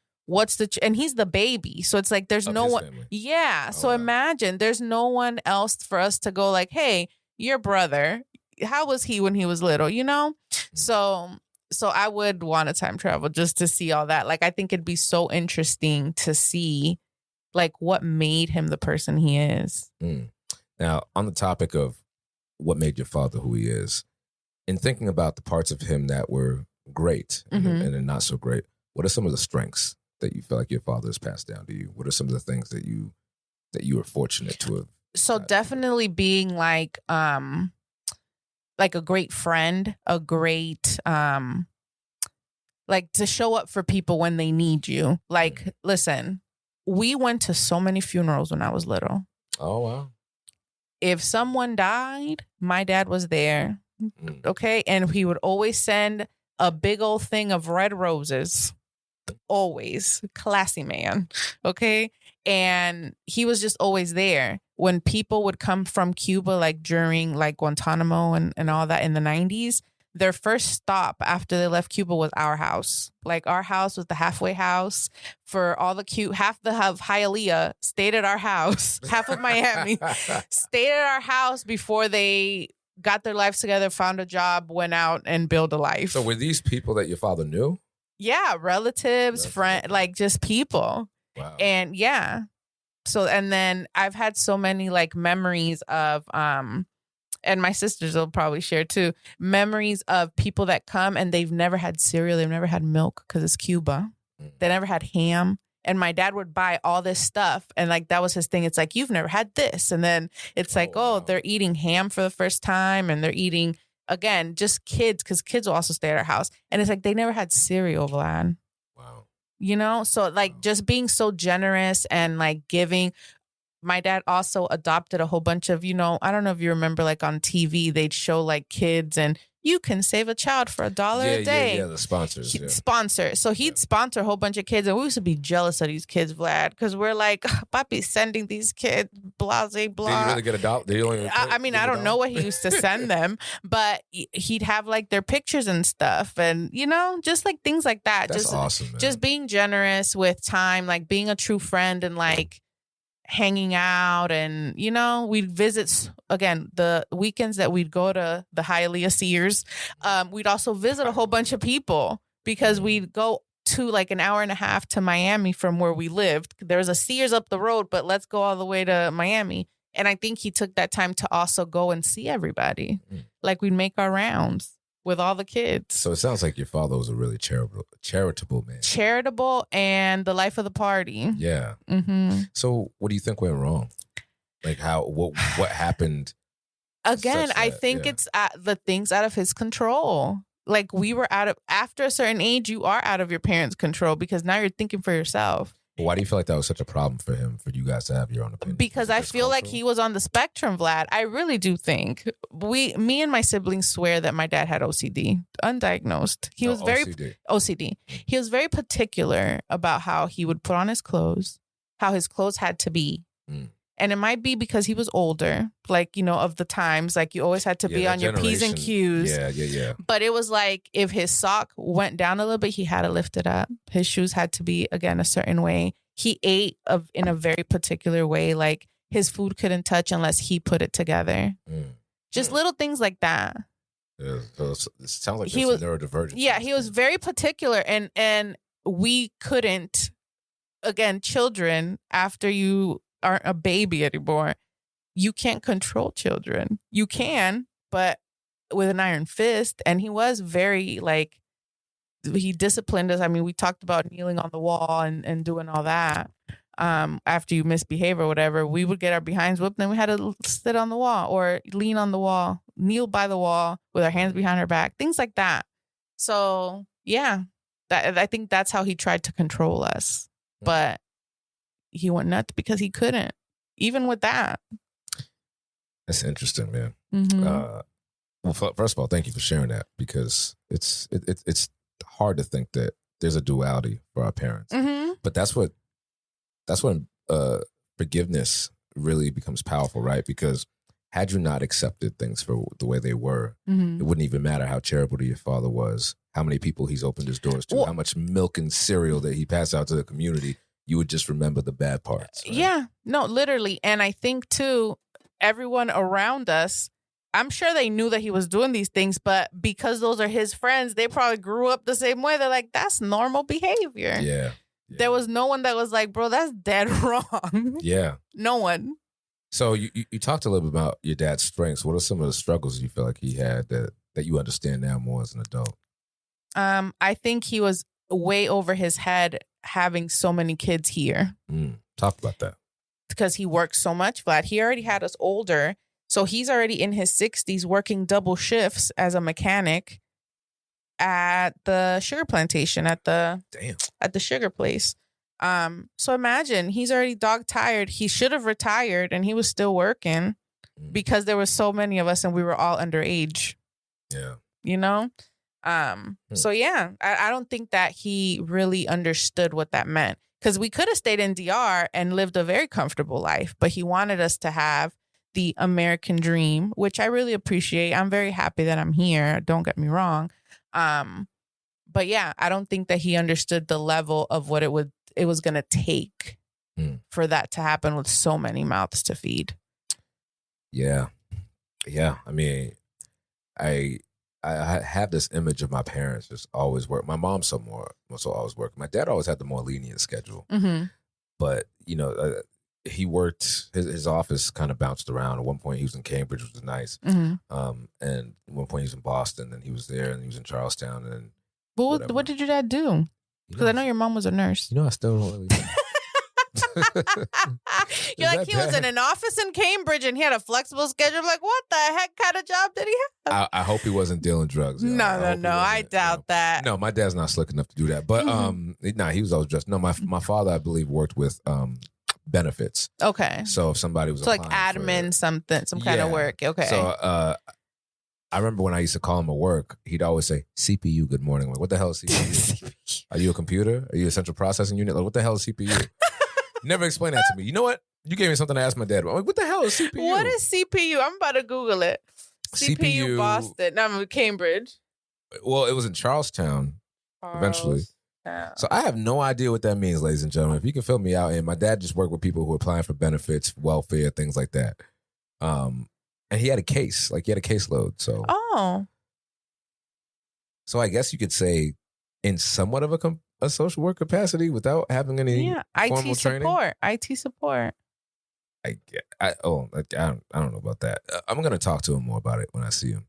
and he's the baby. So it's like, there's no one. Family. Yeah. Oh, so wow. Imagine there's no one else for us to go like, hey, your brother, how was he when he was little, So I would want to time travel just to see all that. Like, I think it'd be so interesting to see like what made him the person he is. Now, on the topic of what made your father who he is, in thinking about the parts of him that were great and not so great, what are some of the strengths that you feel like your father has passed down to you? What are some of the things that you were fortunate to have? So definitely being like a great friend, a great, like to show up for people when they need you. Like, listen, we went to so many funerals when I was little. Oh, wow. If someone died, my dad was there. Okay. And he would always send a big old thing of red roses. Always. Classy man. Okay. And he was just always there. When people would come from Cuba, like during like Guantanamo and all that in the 90s, their first stop after they left Cuba was our house. Like our house was the halfway house for all the half of Hialeah stayed at our house. Half of Miami stayed at our house before they got their lives together, found a job, went out and built a life. So were these people that your father knew? Yeah. Relatives, friends, like just people. Wow. And yeah. So, and then I've had so many like memories of, and my sisters will probably share too, memories of people that come and they've never had cereal. They've never had milk because it's Cuba. They never had ham. And my dad would buy all this stuff. And like, that was his thing. It's like, you've never had this. And then it's wow. they're eating ham for the first time. And they're eating, again, just kids, because kids will also stay at our house. And it's like, they never had cereal, Vlad. Wow. So like just being so generous and like giving. My dad also adopted a whole bunch of, I don't know if you remember, like on TV, they'd show like kids and you can save a child for $1 a day. Yeah, the sponsors. Sponsor. So he'd sponsor a whole bunch of kids. And we used to be jealous of these kids, Vlad, because we're like, Papi's sending these kids, blah, blah. Did you really get $1? I mean, I don't know what he used to send them, but he'd have like their pictures and stuff. And, just like things like that. That's just awesome, man. Just being generous with time, like being a true friend and like hanging out. And we'd visit, again, the weekends that we'd go to the Hialeah Sears, we'd also visit a whole bunch of people because we'd go to like an hour and a half to Miami from where we lived. There's a Sears up the road, but let's go all the way to Miami. And I think he took that time to also go and see everybody. Like we'd make our rounds with all the kids. So it sounds like your father was a really charitable man. Charitable and the life of the party. Yeah. Mm-hmm. So what do you think went wrong? Like what happened? Again, I think it's the things out of his control. Like we were after a certain age, you are out of your parents' control because now you're thinking for yourself. But why do you feel like that was such a problem for him, for you guys to have your own opinion? Because I feel like he was on the spectrum, Vlad. I really do think. Me and my siblings swear that my dad had OCD, undiagnosed. He was very OCD. He was very particular about how he would put on his clothes, how his clothes had to be. And it might be because he was older, like, you know, of the times, like you always had to be on your P's and Q's. Yeah. But it was like if his sock went down a little bit, he had to lift it up. His shoes had to be, again, a certain way. He ate in a very particular way. Like his food couldn't touch unless he put it together. Just little things like that. Yeah, so it sounds like he was neurodivergent. Yeah, he was very particular. And we couldn't, again, children, after you aren't a baby anymore, you can't control children. You can, but with an iron fist. And he was very like, he disciplined us. I mean, we talked about kneeling on the wall and doing all that. After you misbehave or whatever, we would get our behinds whipped, and then we had to sit on the wall or lean on the wall, kneel by the wall with our hands behind our back, things like that. So yeah, I think that's how he tried to control us. But he went nuts because he couldn't, even with that. That's interesting, man. Mm-hmm. Well, first of all, thank you for sharing that, because it's hard to think that there's a duality for our parents. Mm-hmm. But that's when forgiveness really becomes powerful, right? Because had you not accepted things for the way they were, it wouldn't even matter how charitable your father was, how many people he's opened his doors to, how much milk and cereal that he passed out to the community. You would just remember the bad parts. Right? Yeah, no, literally. And I think too, everyone around us, I'm sure they knew that he was doing these things, but because those are his friends, they probably grew up the same way. They're like, that's normal behavior. Yeah. There was no one that was like, bro, that's dead wrong. Yeah. No one. So you talked a little bit about your dad's strengths. What are some of the struggles you feel like he had that you understand now more as an adult? I think he was way over his head having so many kids here. Talk about that. Because he worked so much, Vlad. He already had us older. So he's already in his 60s working double shifts as a mechanic at the sugar plantation, at the sugar place. So imagine, he's already dog tired. He should have retired and he was still working because there were so many of us and we were all underage. Yeah. You know? So yeah, I don't think that he really understood what that meant, because we could have stayed in DR and lived a very comfortable life, but he wanted us to have the American dream, which I really appreciate. I'm very happy that I'm here. Don't get me wrong. But yeah, I don't think that he understood the level of what it was going to take for that to happen with so many mouths to feed. Yeah. Yeah. I mean, I have this image of my parents just always work. My mom also always worked. My dad always had the more lenient schedule. But, you know, he worked, his office kind of bounced around. At one point he was in Cambridge, which was nice. And at one point he was in Boston, and he was there, and he was in Charlestown. And what did your dad do? Because I know your mom was a nurse. You know, I still don't really know. You're like, he was in an office in Cambridge and he had a flexible schedule. I'm like, what the heck kind of job did he have? I hope he wasn't dealing drugs. No, I doubt that. No, my dad's not slick enough to do that. But he was always dressed. No, my father, I believe, worked with benefits. Okay. So if somebody was like admin, some kind of work. Okay. So I remember when I used to call him at work, he'd always say, CPU, good morning. I'm like, what the hell is CPU? Are you a computer? Are you a central processing unit? Like, what the hell is CPU? Never explained that to me. You know what? You gave me something to ask my dad. I'm like, what the hell is CPU? What is CPU? I'm about to Google it. CPU Boston. No, Cambridge. Well, it was in Charlestown eventually. So I have no idea what that means, ladies and gentlemen. If you can fill me out. And my dad just worked with people who were applying for benefits, welfare, things like that. And he had a case. Like, he had a caseload. So. Oh. So I guess you could say in somewhat of a social work capacity without having any formal training. IT support. I don't know about that. I'm going to talk to him more about it when I see him.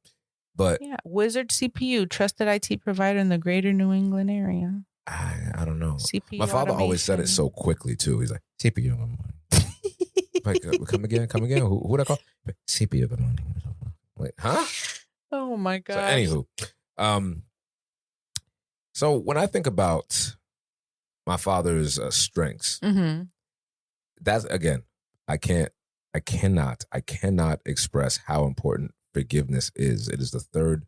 But Wizard CPU, trusted IT provider in the greater New England area. I don't know. CPU My father always said it so quickly too. He's like, CPU. Like, come again. Who would I call? CPU. Like, huh? Oh my god. So anywho, so when I think about my father's strengths, that's, again, I cannot express how important forgiveness is. It is the third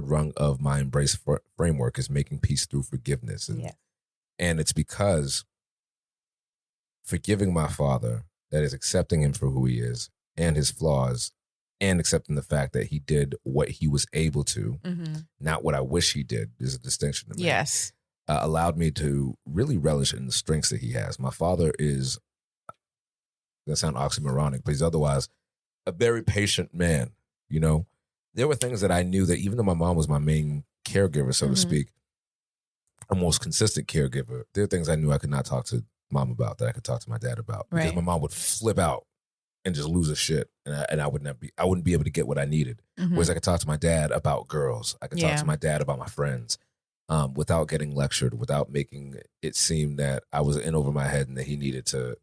rung of my embrace framework, is making peace through forgiveness. And it's because forgiving my father that is accepting him for who he is and his flaws, and accepting the fact that he did what he was able to, not what I wish he did. There's a distinction to make. Yes. Allowed me to really relish in the strengths that he has. My father is, going to sound oxymoronic, but he's otherwise a very patient man. You know, there were things that I knew that even though my mom was my main caregiver, so to speak, a most consistent caregiver, there are things I knew I could not talk to mom about that I could talk to my dad about, because my mom would flip out and just lose her shit, and I wouldn't be able to get what I needed. Whereas I could talk to my dad about girls, I could talk to my dad about my friends, without getting lectured, without making it seem that I was in over my head and that he needed to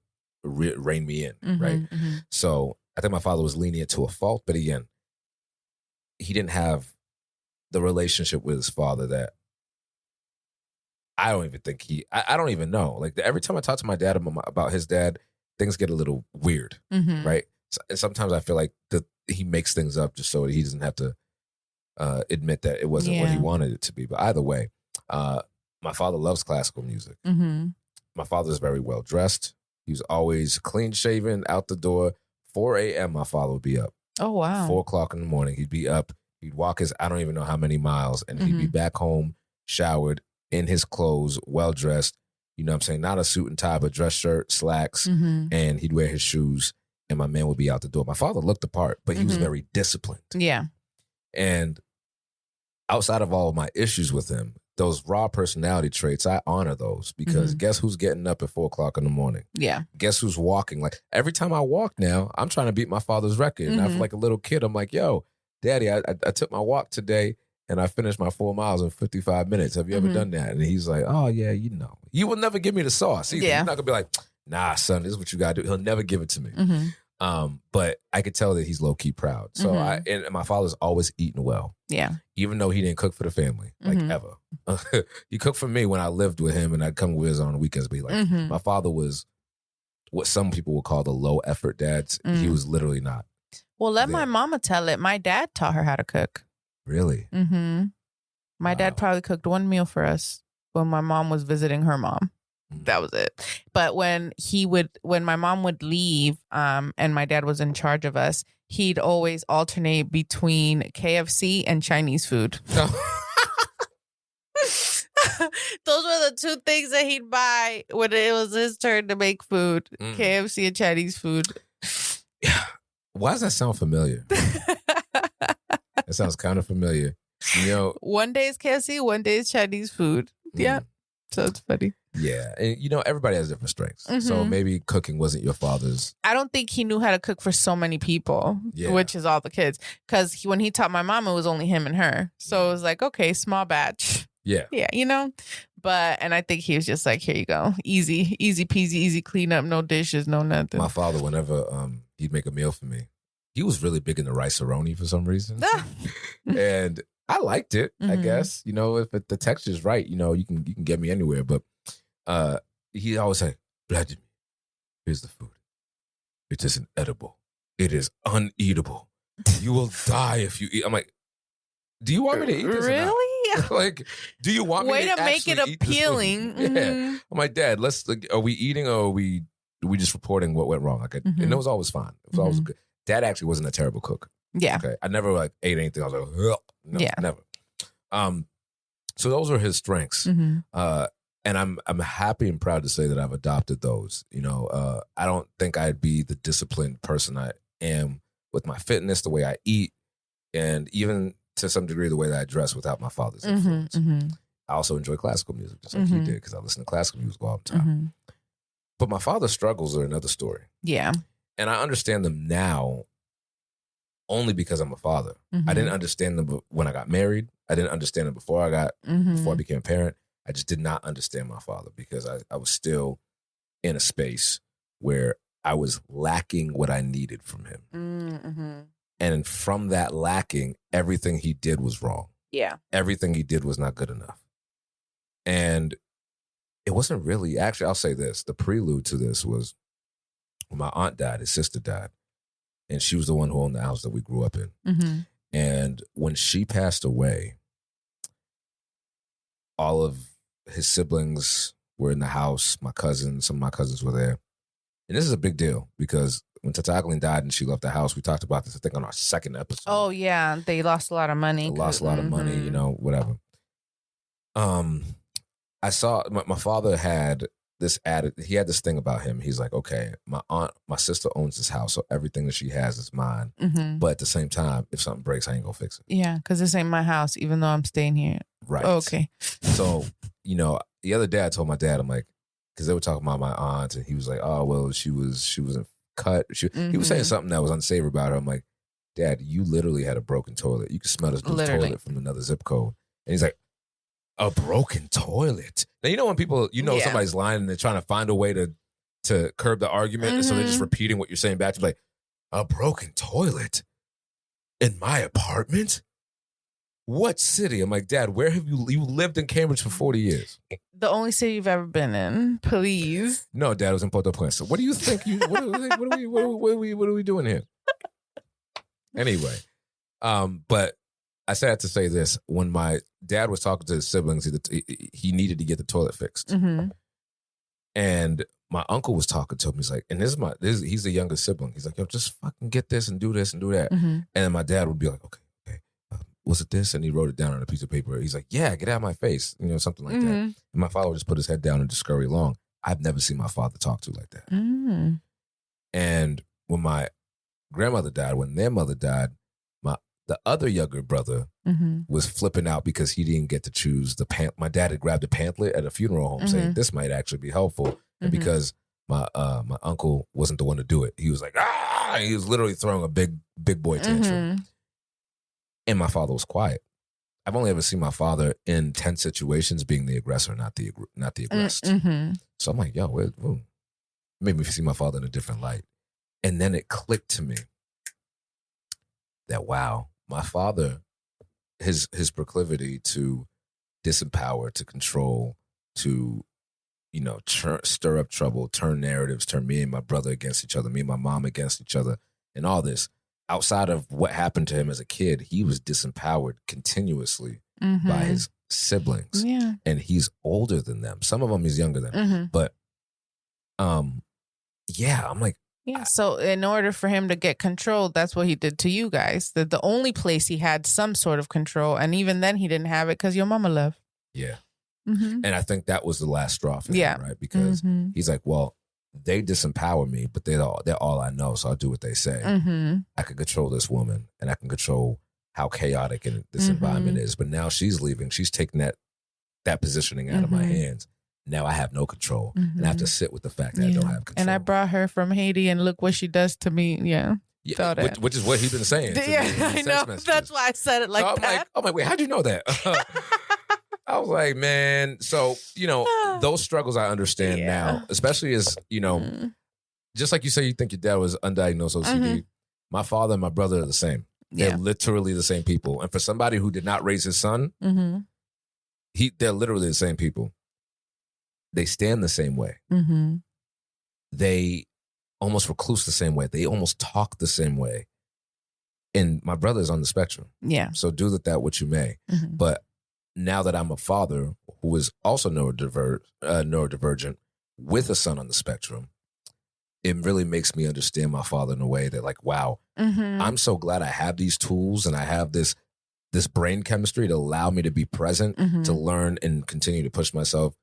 rein me in, right? So I think my father was lenient to a fault, but again, he didn't have the relationship with his father that I don't even think I don't even know. Like, every time I talk to my dad about his dad, things get a little weird, right? And sometimes I feel like he makes things up just so that he doesn't have to admit that it wasn't what he wanted it to be. But either way, my father loves classical music. My father's very well dressed. He was always clean shaven, out the door. 4 a.m. my father would be up. Oh, wow. 4 o'clock in the morning, he'd be up. He'd walk I don't even know how many miles, and he'd be back home, showered, in his clothes, well dressed. You know what I'm saying? Not a suit and tie, but dress shirt, slacks, and he'd wear his shoes, and my man would be out the door. My father looked the part, but he was very disciplined. Yeah. And outside of all of my issues with him, those raw personality traits, I honor those, because guess who's getting up at 4 o'clock in the morning? Yeah. Guess who's walking? Like, every time I walk now, I'm trying to beat my father's record. And I feel like a little kid. I'm like, yo, Daddy, I took my walk today and I finished my 4 miles in 55 minutes. Have you ever done that? And he's like, oh, yeah, you know. You will never give me the sauce either. You're not going to be like, nah, son, this is what you got to do. He'll never give it to me. But I could tell that he's low-key proud. So and my father's always eaten well. Yeah. Even though he didn't cook for the family, like ever. He cooked for me when I lived with him, and I'd come with his on the weekends. But my father was what some people would call the low-effort dads. He was literally not. Well, let my mama tell it. My dad taught her how to cook. Really? My dad probably cooked one meal for us when my mom was visiting her mom. That was it. But when my mom would leave, and my dad was in charge of us, he'd always alternate between KFC and Chinese food. Those were the two things that he'd buy when it was his turn to make food. KFC and Chinese food. Why does that sound familiar? That sounds kind of familiar. You know, one day is KFC, one day is Chinese food. Yeah. So it's funny. Yeah. And, you know, everybody has different strengths. So maybe cooking wasn't your father's. I don't think he knew how to cook for so many people, which is all the kids. Because when he taught my mom, it was only him and her. So it was like, okay, small batch. Yeah. Yeah, you know? And I think he was just like, here you go. Easy peasy, easy cleanup, no dishes, no nothing. My father, whenever he'd make a meal for me, he was really big into rice-a-roni for some reason. And I liked it, I guess. You know, if the texture's right, you know, you can get me anywhere. But he always said, Vlad, here's the food. It isn't edible. It is uneatable. You will die if you eat. I'm like, do you want me to eat this? Really? Like, do you want me Way to to make it appealing. Yeah. I'm like, Dad, are we eating, or are we just reporting what went wrong? And it was always fine. It was always good. Dad actually wasn't a terrible cook. Yeah. Okay. I never ate anything. I was like, ugh. No, never. So those are his strengths. And I'm happy and proud to say that I've adopted those. You know, I don't think I'd be the disciplined person I am with my fitness, the way I eat, and even to some degree the way that I dress without my father's influence. I also enjoy classical music, just like he did, because I listen to classical music all the time. But my father's struggles are another story. Yeah. And I understand them now only because I'm a father. I didn't understand them when I got married. I didn't understand them before I became a parent. I just did not understand my father, because I was still in a space where I was lacking what I needed from him. And from that lacking, everything he did was wrong. Yeah. Everything he did was not good enough. And it wasn't really, actually, I'll say this, the prelude to this was when my aunt died, his sister died. And she was the one who owned the house that we grew up in. And when she passed away, all of his siblings were in the house. Some of my cousins were there. And this is a big deal because when Tatakling died and she left the house, we talked about this, I think, on our second episode. Oh, yeah. They lost a lot of money. They lost a lot of money, you know, whatever. I saw my father had this he had this thing about him. He's like, okay, my sister owns this house, so everything that she has is mine. Mm-hmm. But at the same time, if something breaks, I ain't gonna fix it. Yeah, because this ain't my house, even though I'm staying here. Right. Oh, okay. So, you know, the other day I told my dad, I'm like, because they were talking about my aunt, and he was like, oh, well, she wasn't cut. He was saying something that was unsavory about her. I'm like, Dad, you literally had a broken toilet. You could smell this toilet from another zip code. And he's like, a broken toilet. Now, you know when people, somebody's lying and they're trying to find a way to curb the argument, and so they're just repeating what you're saying back to, like, a broken toilet in my apartment? What city? I'm like, Dad, where have you lived in Cambridge for 40 years? The only city you've ever been in, please. No, Dad, it was in Port-au-Prince. So what do you think? What are we doing here? Anyway, but I said to say this. When my dad was talking to his siblings, he needed to get the toilet fixed. Mm-hmm. And my uncle was talking to him. He's like, and he's the youngest sibling. He's like, yo, just fucking get this and do that. Mm-hmm. And then my dad would be like, okay. Was it this? And he wrote it down on a piece of paper. He's like, yeah, get out of my face. Something like that. And my father would just put his head down and just scurry along. I've never seen my father talk to like that. Mm-hmm. And when my grandmother died, when their mother died, the other younger brother was flipping out because he didn't get to choose the my dad had grabbed a pamphlet at a funeral home saying this might actually be helpful. And because my uncle wasn't the one to do it, he was like, ah! He was literally throwing a big boy tantrum. And my father was quiet. I've only ever seen my father in tense situations being the aggressor, not the aggressed. So I'm like, yo, it made me see my father in a different light. And then it clicked to me that, wow, my father, his proclivity to disempower, to control, to, stir up trouble, turn narratives, turn me and my brother against each other, me and my mom against each other, and all this. Outside of what happened to him as a kid, he was disempowered continuously by his siblings. Yeah. And he's older than them. Some of them he's younger than. But, I'm like. Yeah, so in order for him to get control, that's what he did to you guys. The only place he had some sort of control, and even then he didn't have it because your mama left. Yeah. And I think that was the last straw for him, right? Because he's like, well, they disempower me, but they're all I know, so I'll do what they say. I can control this woman, and I can control how chaotic this environment is. But now she's leaving. She's taking that positioning out of my hands. Now I have no control, and I have to sit with the fact that I don't have control. And I brought her from Haiti, and look what she does to me. Yeah, which is what he's been saying. I know. Messages. That's why I said it like that. I'm like, wait, how'd you know that? I was like, man. So those struggles I understand now, especially as just like you say, you think your dad was undiagnosed OCD. My father and my brother are the same. They're literally the same people. And for somebody who did not raise his son, they're literally the same people. They stand the same way. They almost recluse the same way. They almost talk the same way. And my brother's on the spectrum. Yeah. So do with that what you may. But now that I'm a father who is also neurodivergent with a son on the spectrum, it really makes me understand my father in a way that, like, wow, I'm so glad I have these tools and I have this brain chemistry to allow me to be present, to learn and continue to push myself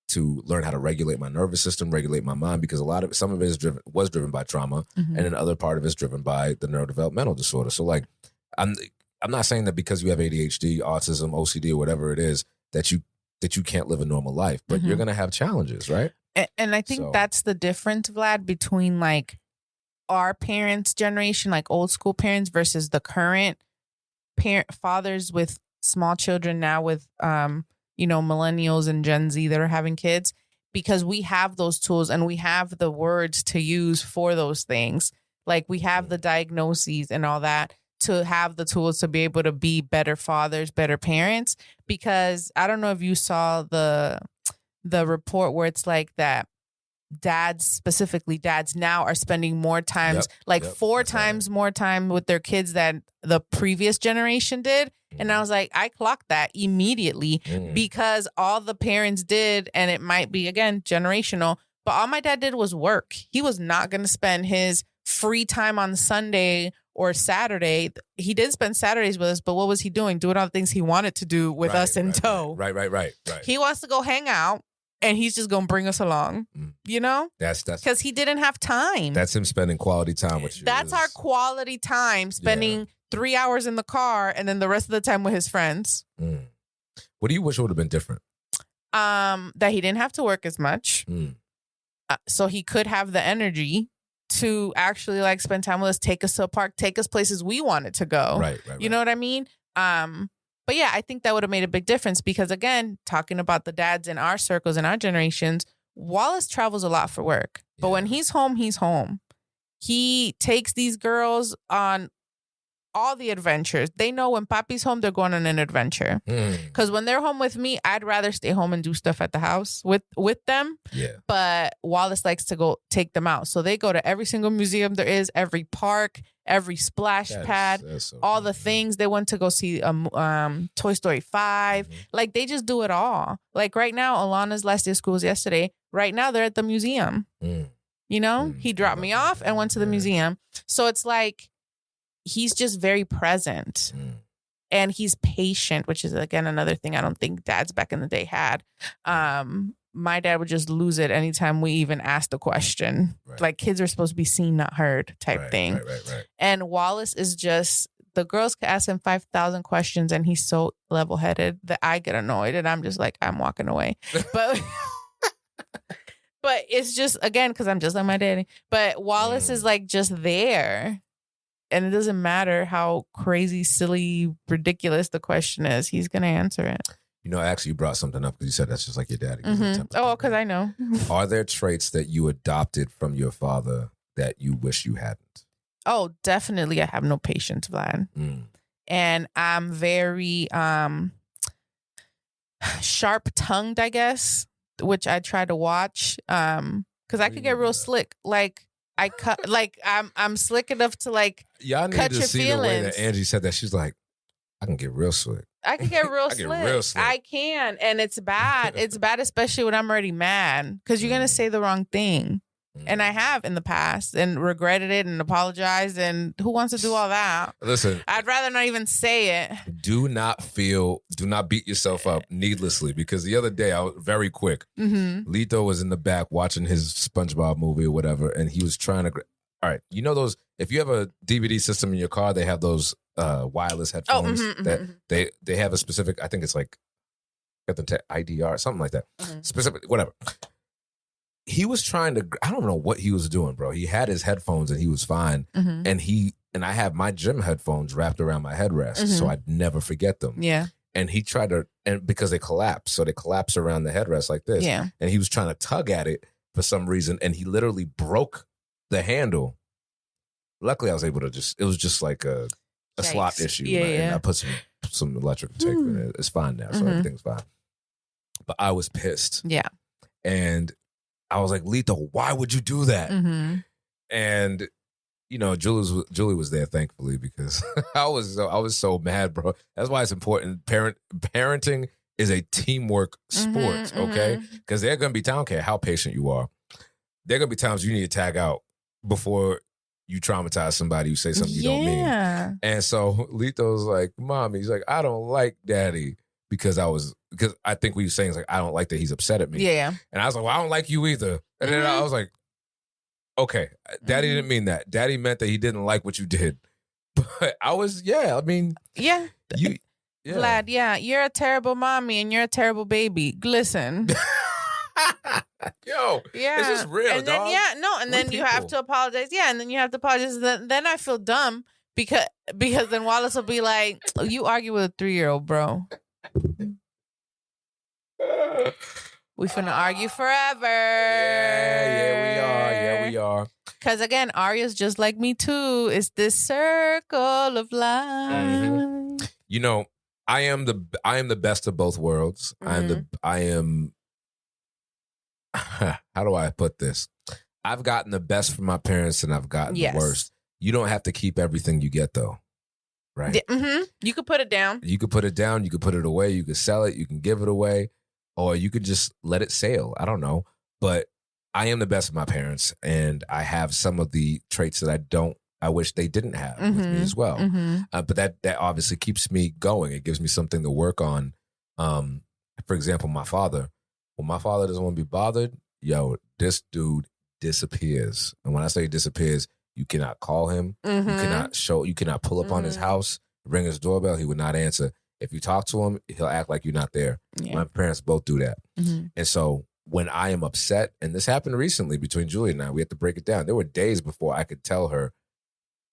to learn how to regulate my nervous system, regulate my mind, because some of it was driven by trauma, and then other part of it is driven by the neurodevelopmental disorder. So, like, I'm not saying that because you have ADHD, autism, OCD, or whatever it is, that you can't live a normal life, but you're going to have challenges, right? And I think that's the difference, Vlad, between like our parents' generation, like old school parents, versus the current fathers with small children now with, millennials and Gen Z that are having kids, because we have those tools and we have the words to use for those things. Like we have the diagnoses and all that to have the tools to be able to be better fathers, better parents. Because I don't know if you saw the report where it's like that dads now are spending more times, four times more time with their kids than the previous generation did. And I was like, I clocked that immediately because all the parents did, and it might be, again, generational, But all my dad did was work. He was not going to spend his free time on Sunday or Saturday. He did spend Saturdays with us, but what was he doing? Doing all the things he wanted to do with us in tow. Right. He wants to go hang out, and he's just going to bring us along, you know? That's because he didn't have time. That's him spending quality time with you. That's our quality time, spending 3 hours in the car and then the rest of the time with his friends. What do you wish would have been different? That he didn't have to work as much. So he could have the energy to actually like spend time with us, take us to a park, take us places we wanted to go. Right. You know what I mean? But yeah, I think that would have made a big difference because again, talking about the dads in our circles and our generations, Wallace travels a lot for work. But when he's home, he's home. He takes these girls on all the adventures. They know when Papi's home, they're going on an adventure. Because when they're home with me, I'd rather stay home and do stuff at the house with them. Yeah. But Wallace likes to go take them out. So they go to every single museum there is, every park, every splash pad, so all the things. They went to go see Toy Story 5. Like they just do it all. Like right now, Alana's last day of school was yesterday. Right now, they're at the museum. You know, he dropped me off and went to the museum. So it's like, he's just very present and he's patient, which is, again, another thing I don't think dads back in the day had. My dad would just lose it anytime we even asked a question. Like kids are supposed to be seen, not heard type thing. Right. And Wallace is just, the girls could ask him 5,000 questions and he's so level headed that I get annoyed and I'm just like, I'm walking away. But but it's just, again, because I'm just like my daddy. But Wallace is like just there. And it doesn't matter how crazy, silly, ridiculous the question is. He's going to answer it. You know, actually, you brought something up because you said that's just like your daddy. Oh, because I know. Are there traits that you adopted from your father that you wish you hadn't? Oh, definitely. I have no patience, Vlad. And I'm very sharp-tongued, I guess, which I try to watch because I could get real slick. Like, I cut, like I'm slick enough to like y'all need cut to your see feelings. The way that Angie said that. She's like, I can get real slick. I can get real slick. I can, and it's bad. It's bad, especially when I'm already mad because you're gonna say the wrong thing, and I have in the past and regretted it and apologized. And who wants to do all that? Listen, I'd rather not even say it. Do not beat yourself up needlessly because the other day I was very quick. Lito was in the back watching his SpongeBob movie or whatever, and he was trying to. All right, you know those. If you have a DVD system in your car, they have those wireless headphones that they have a specific. I think it's like got the IDR, something like that. Specific, whatever. He was trying to. I don't know what he was doing, bro. He had his headphones and he was fine, and I have my gym headphones wrapped around my headrest, so I'd never forget them. Yeah. And he tried to, and because they collapse, so they collapse around the headrest like this. Yeah. And he was trying to tug at it for some reason, and he literally broke the handle. Luckily, I was able to it was just like a slot issue. Yeah, and I put some electrical tape in it. It's fine now, so everything's fine. But I was pissed. Yeah. And I was like, Lito, why would you do that? And you know, Julie was there, thankfully, because I was so mad, bro. That's why it's important. Parenting is a teamwork sport, okay? Because there are going to be times, I don't care how patient you are, there are going to be times you need to tag out before you traumatize somebody who say something you don't mean. And so Lito's like, Mom, he's like, I don't like Daddy because I think what he was saying is like, I don't like that he's upset at me. Yeah. And I was like, well, I don't like you either. And then I was like, okay, Daddy didn't mean that. Daddy meant that he didn't like what you did. But I was, I mean. Yeah. Vlad, you're a terrible mommy and you're a terrible baby. Listen. Yo, is this real, and dog? Then you have to apologize. Yeah, and then you have to apologize. Then I feel dumb because then Wallace will be like, you argue with a 3-year-old, bro. We finna argue forever. Yeah, we are. Because again, Arya's just like me too. It's this circle of life. You know, I am the best of both worlds. I am. How do I put this? I've gotten the best from my parents, and I've gotten the worst. You don't have to keep everything you get, though, right? You could put it down. You could put it down. You could put it away. You could sell it. You can give it away. Or you could just let it sail. I don't know. But I am the best of my parents, and I have some of the traits that I wish they didn't have with me as well. But that obviously keeps me going. It gives me something to work on. For example, my father, when my father doesn't want to be bothered, this dude disappears. And when I say disappears, you cannot call him. You cannot pull up on his house, ring his doorbell. He would not answer. If you talk to him, he'll act like you're not there. Yeah. My parents both do that. And so when I am upset, and this happened recently between Julie and I, we had to break it down. There were days before I could tell her,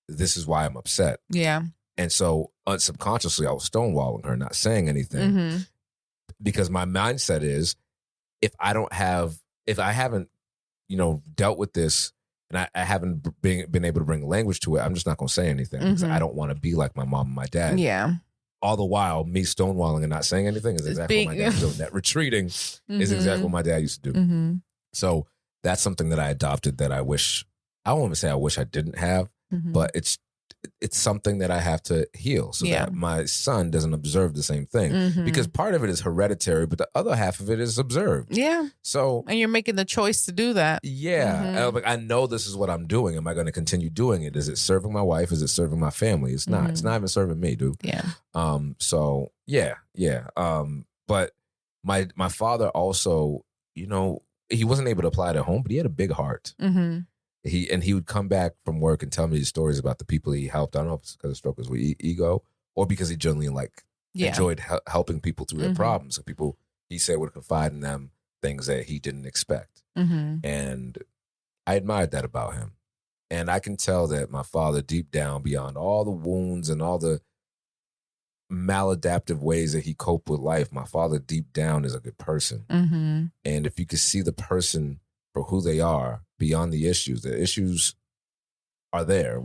this is why I'm upset. Yeah. And so subconsciously, I was stonewalling her, not saying anything. Because my mindset is, if I haven't, dealt with this, and I haven't been able to bring language to it, I'm just not going to say anything. Because I don't want to be like my mom and my dad. Yeah. All the while, me stonewalling and not saying anything is exactly what my dad was doing. That retreating is exactly what my dad used to do. So that's something that I adopted that I wish I didn't have, but it's something that I have to heal so that my son doesn't observe the same thing. Because part of it is hereditary, but the other half of it is observed. Yeah. So, and you're making the choice to do that. Yeah. I know this is what I'm doing. Am I going to continue doing it? Is it serving my wife? Is it serving my family? It's not. It's not even serving me, dude. Yeah. So yeah. But my father also, he wasn't able to apply it at home, but he had a big heart. He would come back from work and tell me these stories about the people he helped. I don't know if it's because of stroke was ego or because he genuinely enjoyed helping people through their problems. And people, he said, would confide in them things that he didn't expect. And I admired that about him. And I can tell that my father, deep down, beyond all the wounds and all the maladaptive ways that he coped with life, my father deep down is a good person. And if you could see the person for who they are beyond the issues are there.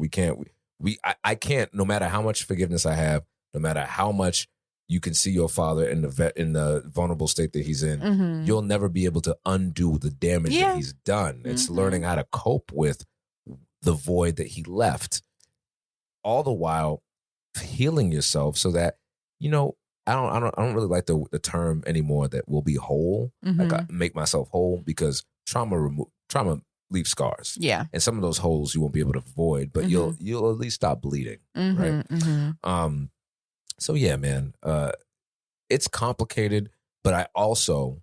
I can't, no matter how much forgiveness I have, no matter how much you can see your father in the vulnerable state that he's in, you'll never be able to undo the damage that he's done. It's learning how to cope with the void that he left, all the while healing yourself so that, I don't really like the term anymore that will be whole. Like I make myself whole, because trauma leaves scars. Yeah. And some of those holes you won't be able to avoid, but you'll at least stop bleeding. Right. So yeah, man, it's complicated, but I also,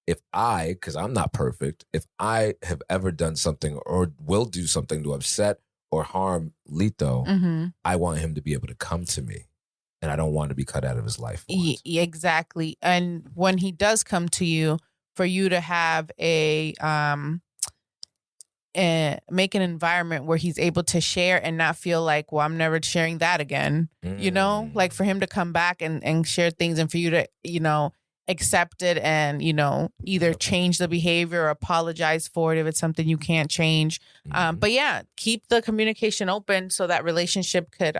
because I'm not perfect, if I have ever done something or will do something to upset or harm Lito, I want him to be able to come to me. And I don't want to be cut out of his life. Exactly. And when he does come to you, for you to have make an environment where he's able to share and not feel like, well, I'm never sharing that again. Like for him to come back and share things, and for you to, accept it and, either change the behavior or apologize for it if it's something you can't change. But yeah, keep the communication open so that relationship could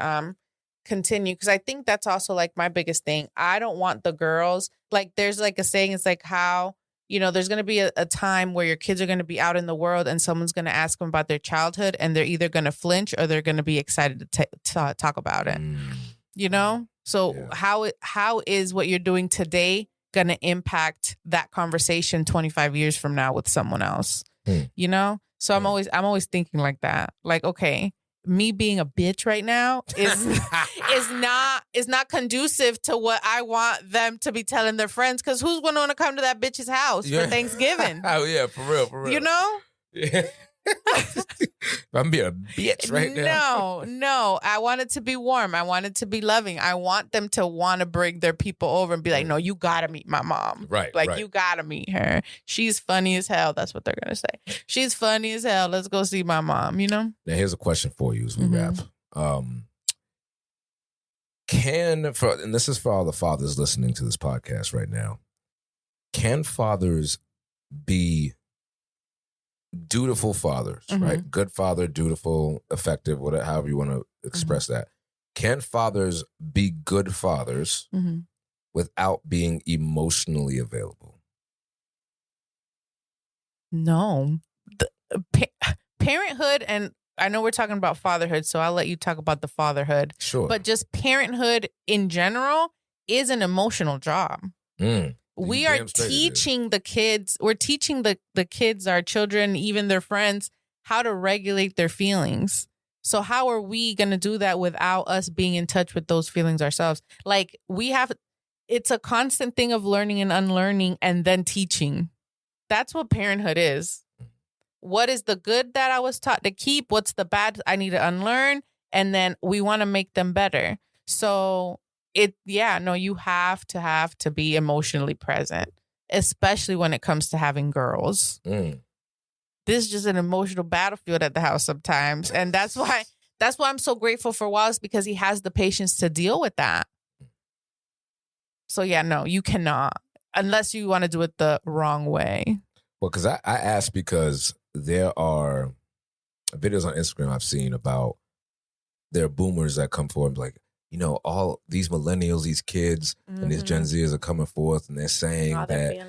continue. Because I think that's also like my biggest thing. I don't want the girls, like there's like a saying, it's like how, there's going to be a time where your kids are going to be out in the world and someone's going to ask them about their childhood, and they're either going to flinch or they're going to be excited to talk about it. So how is what you're doing today going to impact that conversation 25 years from now with someone else? So I'm always thinking like that. Like, okay, me being a bitch right now is not conducive to what I want them to be telling their friends. Because who's going to want to come to that bitch's house for Thanksgiving? Oh yeah, for real. Yeah. I'm being a bitch right now. No. I want it to be warm. I want it to be loving. I want them to want to bring their people over and be like, no, you got to meet my mom. Right. You got to meet her. She's funny as hell. That's what they're going to say. She's funny as hell. Let's go see my mom, Now, here's a question for you as we wrap. And this is for all the fathers listening to this podcast right now, can fathers be dutiful fathers, right? Good father, dutiful, effective, whatever, however you want to express that. Can fathers be good fathers without being emotionally available? No. Parenthood, and I know we're talking about fatherhood, so I'll let you talk about the fatherhood. Sure. But just parenthood in general is an emotional job. We are teaching the kids, we're teaching the kids, our children, even their friends, how to regulate their feelings. So how are we going to do that without us being in touch with those feelings ourselves? Like it's a constant thing of learning and unlearning and then teaching. That's what parenthood is. What is the good that I was taught to keep? What's the bad I need to unlearn? And then we want to make them better. So you have to be emotionally present, especially when it comes to having girls. This is just an emotional battlefield at the house sometimes. And that's why I'm so grateful for Wallace, because he has the patience to deal with that. So no, you cannot, unless you want to do it the wrong way. Well, because I asked because there are videos on Instagram I've seen about there are boomers that come forward like, all these millennials, these kids, and these Gen Zers are coming forth and they're saying that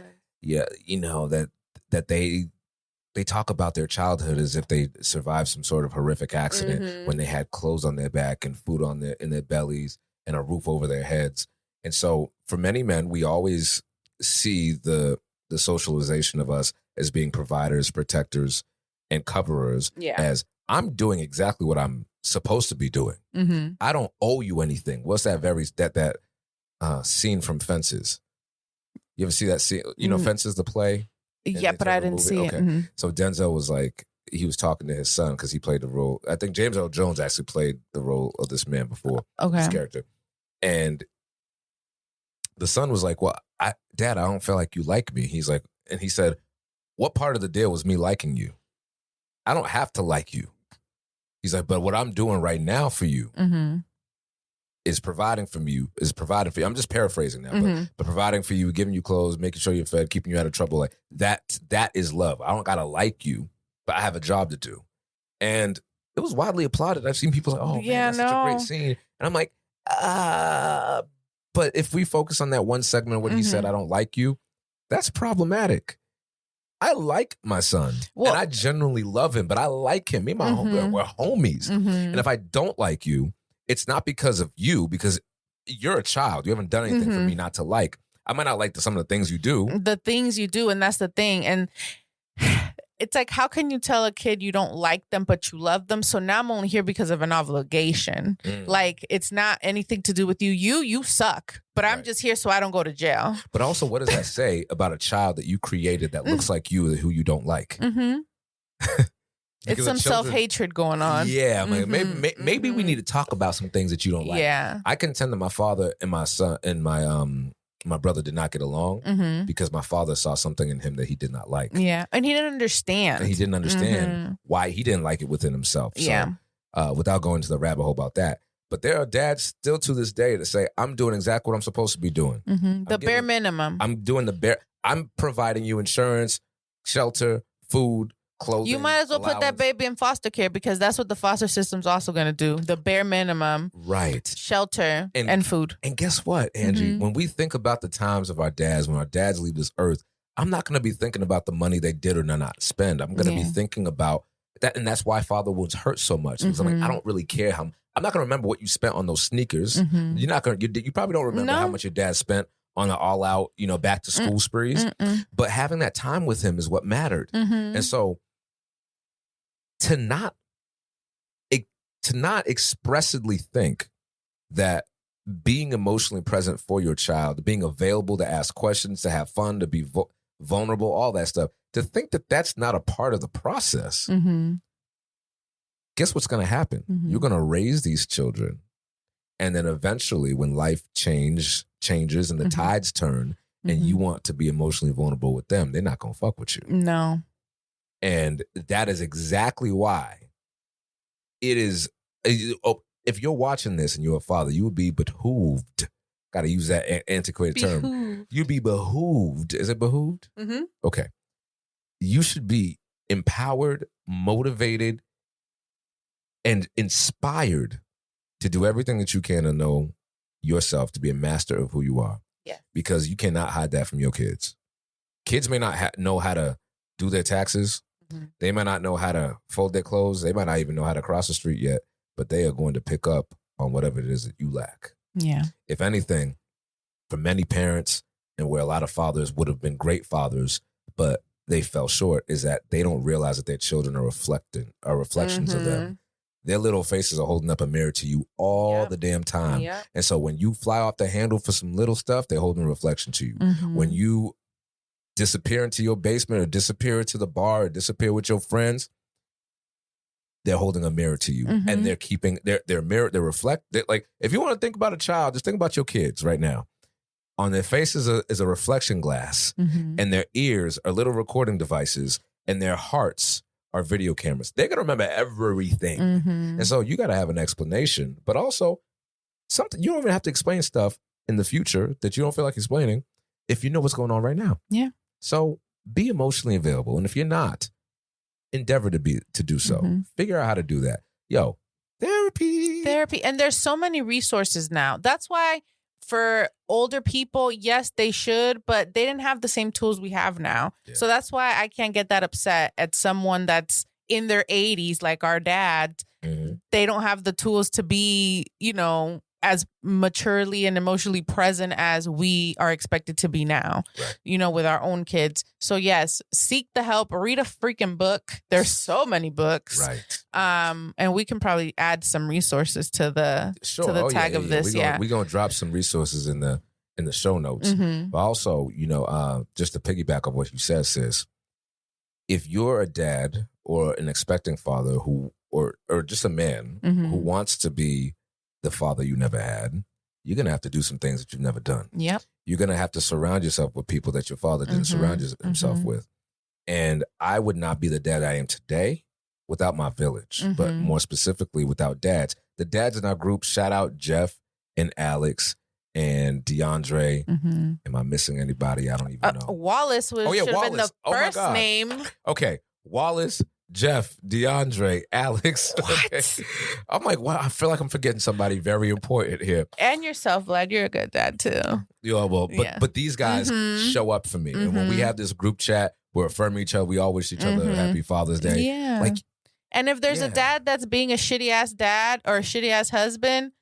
they talk about their childhood as if they survived some sort of horrific accident when they had clothes on their back and food in their bellies and a roof over their heads. And so for many men, we always see the socialization of us as being providers, protectors, and coverers as I'm doing exactly what I'm supposed to be doing. I don't owe you anything. What's that scene from Fences? You ever see that scene? Fences, the play? Yeah, but I didn't see it. So Denzel was like, he was talking to his son because he played the role. I think James Earl Jones actually played the role of this man before, this character. And the son was like, well, Dad, I don't feel like you like me. He's like, and he said, what part of the deal was me liking you? I don't have to like you. He's like, but what I'm doing right now for you is providing for you. I'm just paraphrasing now, but providing for you, giving you clothes, making sure you're fed, keeping you out of trouble. Like that is love. I don't gotta like you, but I have a job to do. And it was widely applauded. I've seen people like, oh man, that's such a great scene. And I'm like, but if we focus on that one segment of what he said, I don't like you, that's problematic. I like my son, and I genuinely love him, but I like him. Me and my homie, we're homies. And if I don't like you, it's not because of you, because you're a child. You haven't done anything for me not to like. I might not like some of the things you do. And that's the thing. And it's like, how can you tell a kid you don't like them, but you love them? So now I'm only here because of an obligation. Like, it's not anything to do with you. You suck, but I'm just here so I don't go to jail. But also, what does that say about a child that you created that looks like you, who you don't like? It's some self-hatred going on. Yeah, maybe we need to talk about some things that you don't like. Yeah, I contend that my father and my son and my brother did not get along because my father saw something in him that he did not like. Yeah, and he didn't understand. And he didn't understand why he didn't like it within himself. So, without going into the rabbit hole about that. But there are dads still to this day that say, I'm doing exactly what I'm supposed to be doing. The bare minimum. I'm doing I'm providing you insurance, shelter, food, clothing. You might as well put that baby in foster care, because that's what the foster system's also going to do. The bare minimum. Right. Shelter and food. And guess what, Angie? When we think about the times of our dads, when our dads leave this earth, I'm not going to be thinking about the money they did or did not spend. I'm going to be thinking about that. And that's why father wounds hurt so much. Because I'm like, I don't really care how. I'm not going to remember what you spent on those sneakers. You're not going to. You probably don't remember how much your dad spent on an all-out, back to school sprees. But having that time with him is what mattered. And so to not expressly think that being emotionally present for your child, being available to ask questions, to have fun, to be vulnerable, all that stuff, to think that that's not a part of the process. Guess what's going to happen? You're going to raise these children, and then eventually when life changes and the tides turn and you want to be emotionally vulnerable with them, they're not going to fuck with you. No. And that is exactly why it is. If you're watching this and you're a father, you would be behooved. Got to use that antiquated term. You'd be behooved. Is it behooved? Okay. You should be empowered, motivated, and inspired to do everything that you can to know yourself, to be a master of who you are. Yeah. Because you cannot hide that from your kids. Kids may not know how to do their taxes. They might not know how to fold their clothes. They might not even know how to cross the street yet, but they are going to pick up on whatever it is that you lack. Yeah. If anything, for many parents and where a lot of fathers would have been great fathers, but they fell short, is that they don't realize that their children are reflections of them. Their little faces are holding up a mirror to you all the damn time. Yep. And so when you fly off the handle for some little stuff, they're holding a reflection to you. When you disappear into your basement or disappear into the bar or disappear with your friends, they're holding a mirror to you. And they're keeping their mirror, like, if you want to think about a child, just think about your kids right now. On their faces is a reflection glass, and their ears are little recording devices, and their hearts are video cameras. They're going to remember everything. And so you got to have an explanation, but also something, you don't even have to explain stuff in the future that you don't feel like explaining if you know what's going on right now. Yeah. So be emotionally available. And if you're not, endeavor to do so. Figure out how to do that. Yo, therapy. And there's so many resources now. That's why for older people, yes, they should, but they didn't have the same tools we have now. Yeah. So that's why I can't get that upset at someone that's in their 80s, like our dad. They don't have the tools to be, as maturely and emotionally present as we are expected to be now, with our own kids. So yes, seek the help, read a freaking book. There's so many books. And we can probably add some resources to the tag of this. We're going to drop some resources in the show notes. But also, just to piggyback on what you said, sis, if you're a dad or an expecting father or just a man who wants to be the father you never had, you're going to have to do some things that you've never done. Yep. You're going to have to surround yourself with people that your father didn't surround himself with. And I would not be the dad I am today without my village, but more specifically without dads. The dads in our group, shout out Jeff and Alex and DeAndre. Am I missing anybody? I don't even know. Wallace should have been the first name. Okay. Wallace, Jeff, DeAndre, Alex. What? Okay. I'm like, wow, I feel like I'm forgetting somebody very important here. And yourself, Vlad. You're a good dad too. Yeah, well, but these guys show up for me. And when we have this group chat, we're affirming each other. We all wish each other a happy Father's Day. Yeah. And if there's a dad that's being a shitty ass dad or a shitty ass husband,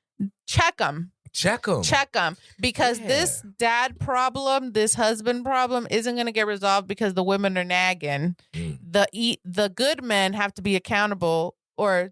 check him. Check them. Because this dad problem, this husband problem isn't going to get resolved because the women are nagging. The good men have to be accountable or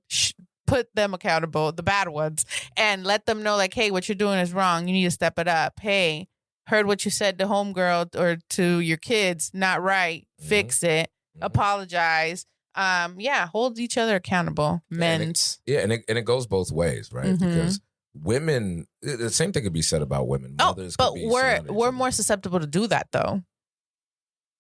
put them accountable, the bad ones, and let them know like, hey, what you're doing is wrong. You need to step it up. Hey, heard what you said to homegirl or to your kids. Not right. Fix it. Apologize. Hold each other accountable. Men. And it goes both ways, right? Because women, the same thing could be said about women. Mothers but we're more susceptible to do that though,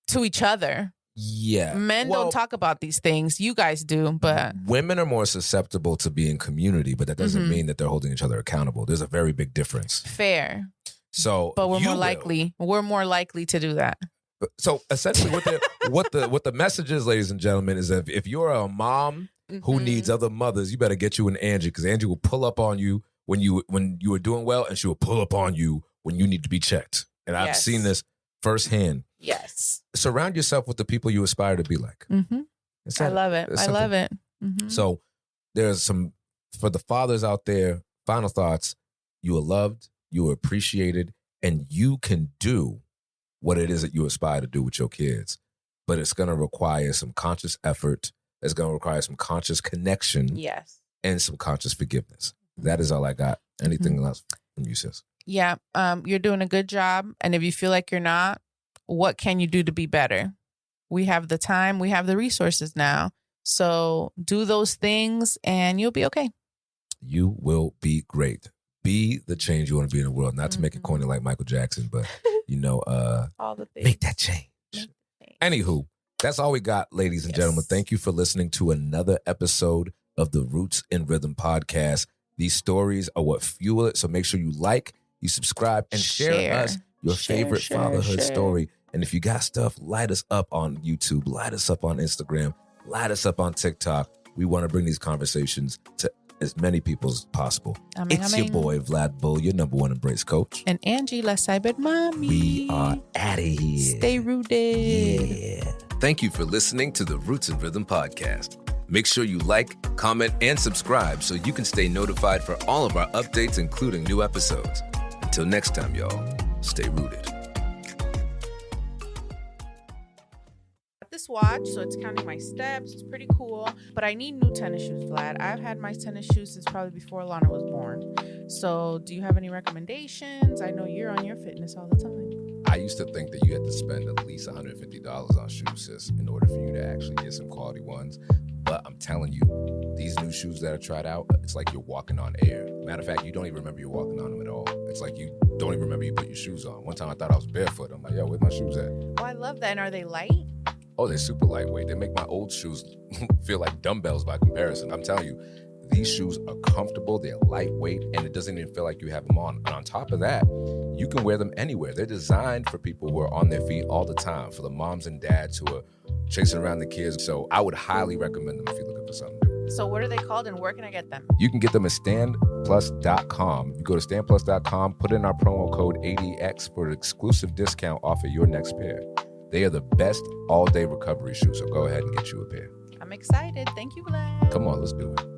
to each other. Yeah, men don't talk about these things. You guys do, but women are more susceptible to be in community. But that doesn't mean that they're holding each other accountable. There's a very big difference. Fair. So, but we're more likely to do that. So essentially, what the message is, ladies and gentlemen, is that if you're a mom who needs other mothers, you better get you an Angie, because Angie will pull up on you when you are doing well, and she will pull up on you when you need to be checked. And I've seen this firsthand. Yes. Surround yourself with the people you aspire to be like. I love it. I love it. So there's some, for the fathers out there, final thoughts. You are loved, you are appreciated, and you can do what it is that you aspire to do with your kids. But it's going to require some conscious effort. It's going to require some conscious connection. Yes. And some conscious forgiveness. That is all I got. Anything else from you, sis? Yeah. You're doing a good job. And if you feel like you're not, what can you do to be better? We have the time. We have the resources now. So do those things and you'll be okay. You will be great. Be the change you want to be in the world. Not to make it corny like Michael Jackson, but, all the things. Make that change. Anywho, that's all we got, ladies and gentlemen. Thank you for listening to another episode of the Roots and Rhythm podcast. These stories are what fuel it. So make sure you like, you subscribe, and share us your favorite fatherhood story. And if you got stuff, light us up on YouTube, light us up on Instagram, light us up on TikTok. We want to bring these conversations to as many people as possible. It's your boy, Vlad Bull, your number one embrace coach. And Angie, la cyber mommy. We are out of here. Stay rooted. Yeah. Thank you for listening to the Roots and Rhythm podcast. Make sure you like, comment, and subscribe so you can stay notified for all of our updates, including new episodes. Until next time, y'all, stay rooted. watch, so it's counting my steps. It's pretty cool. But I need new tennis shoes, Vlad. I've had my tennis shoes since probably before Lana was born. So do you have any recommendations? I know you're on your fitness all the time. I used to think that you had to spend at least $150 on shoes, sis, in order for you to actually get some quality ones. But I'm telling you, these new shoes that I tried out, it's like you're walking on air. Matter of fact, you don't even remember you're walking on them at all. It's like you don't even remember you put your shoes on. One time I thought I was barefoot. I'm like, yo, where's my shoes at? Oh, I love that. And are they light? Oh, they're super lightweight. They make my old shoes feel like dumbbells by comparison. I'm telling you, these shoes are comfortable, they're lightweight, and it doesn't even feel like you have them on. And on top of that, you can wear them anywhere. They're designed for people who are on their feet all the time, for the moms and dads who are chasing around the kids. So I would highly recommend them if you're looking for something new. So what are they called and where can I get them? You can get them at standplus.com. You go to standplus.com, put in our promo code 80X for an exclusive discount off of your next pair. They are the best all-day recovery shoes, so go ahead and get you a pair. I'm excited. Thank you, Vlad. Come on, let's do it.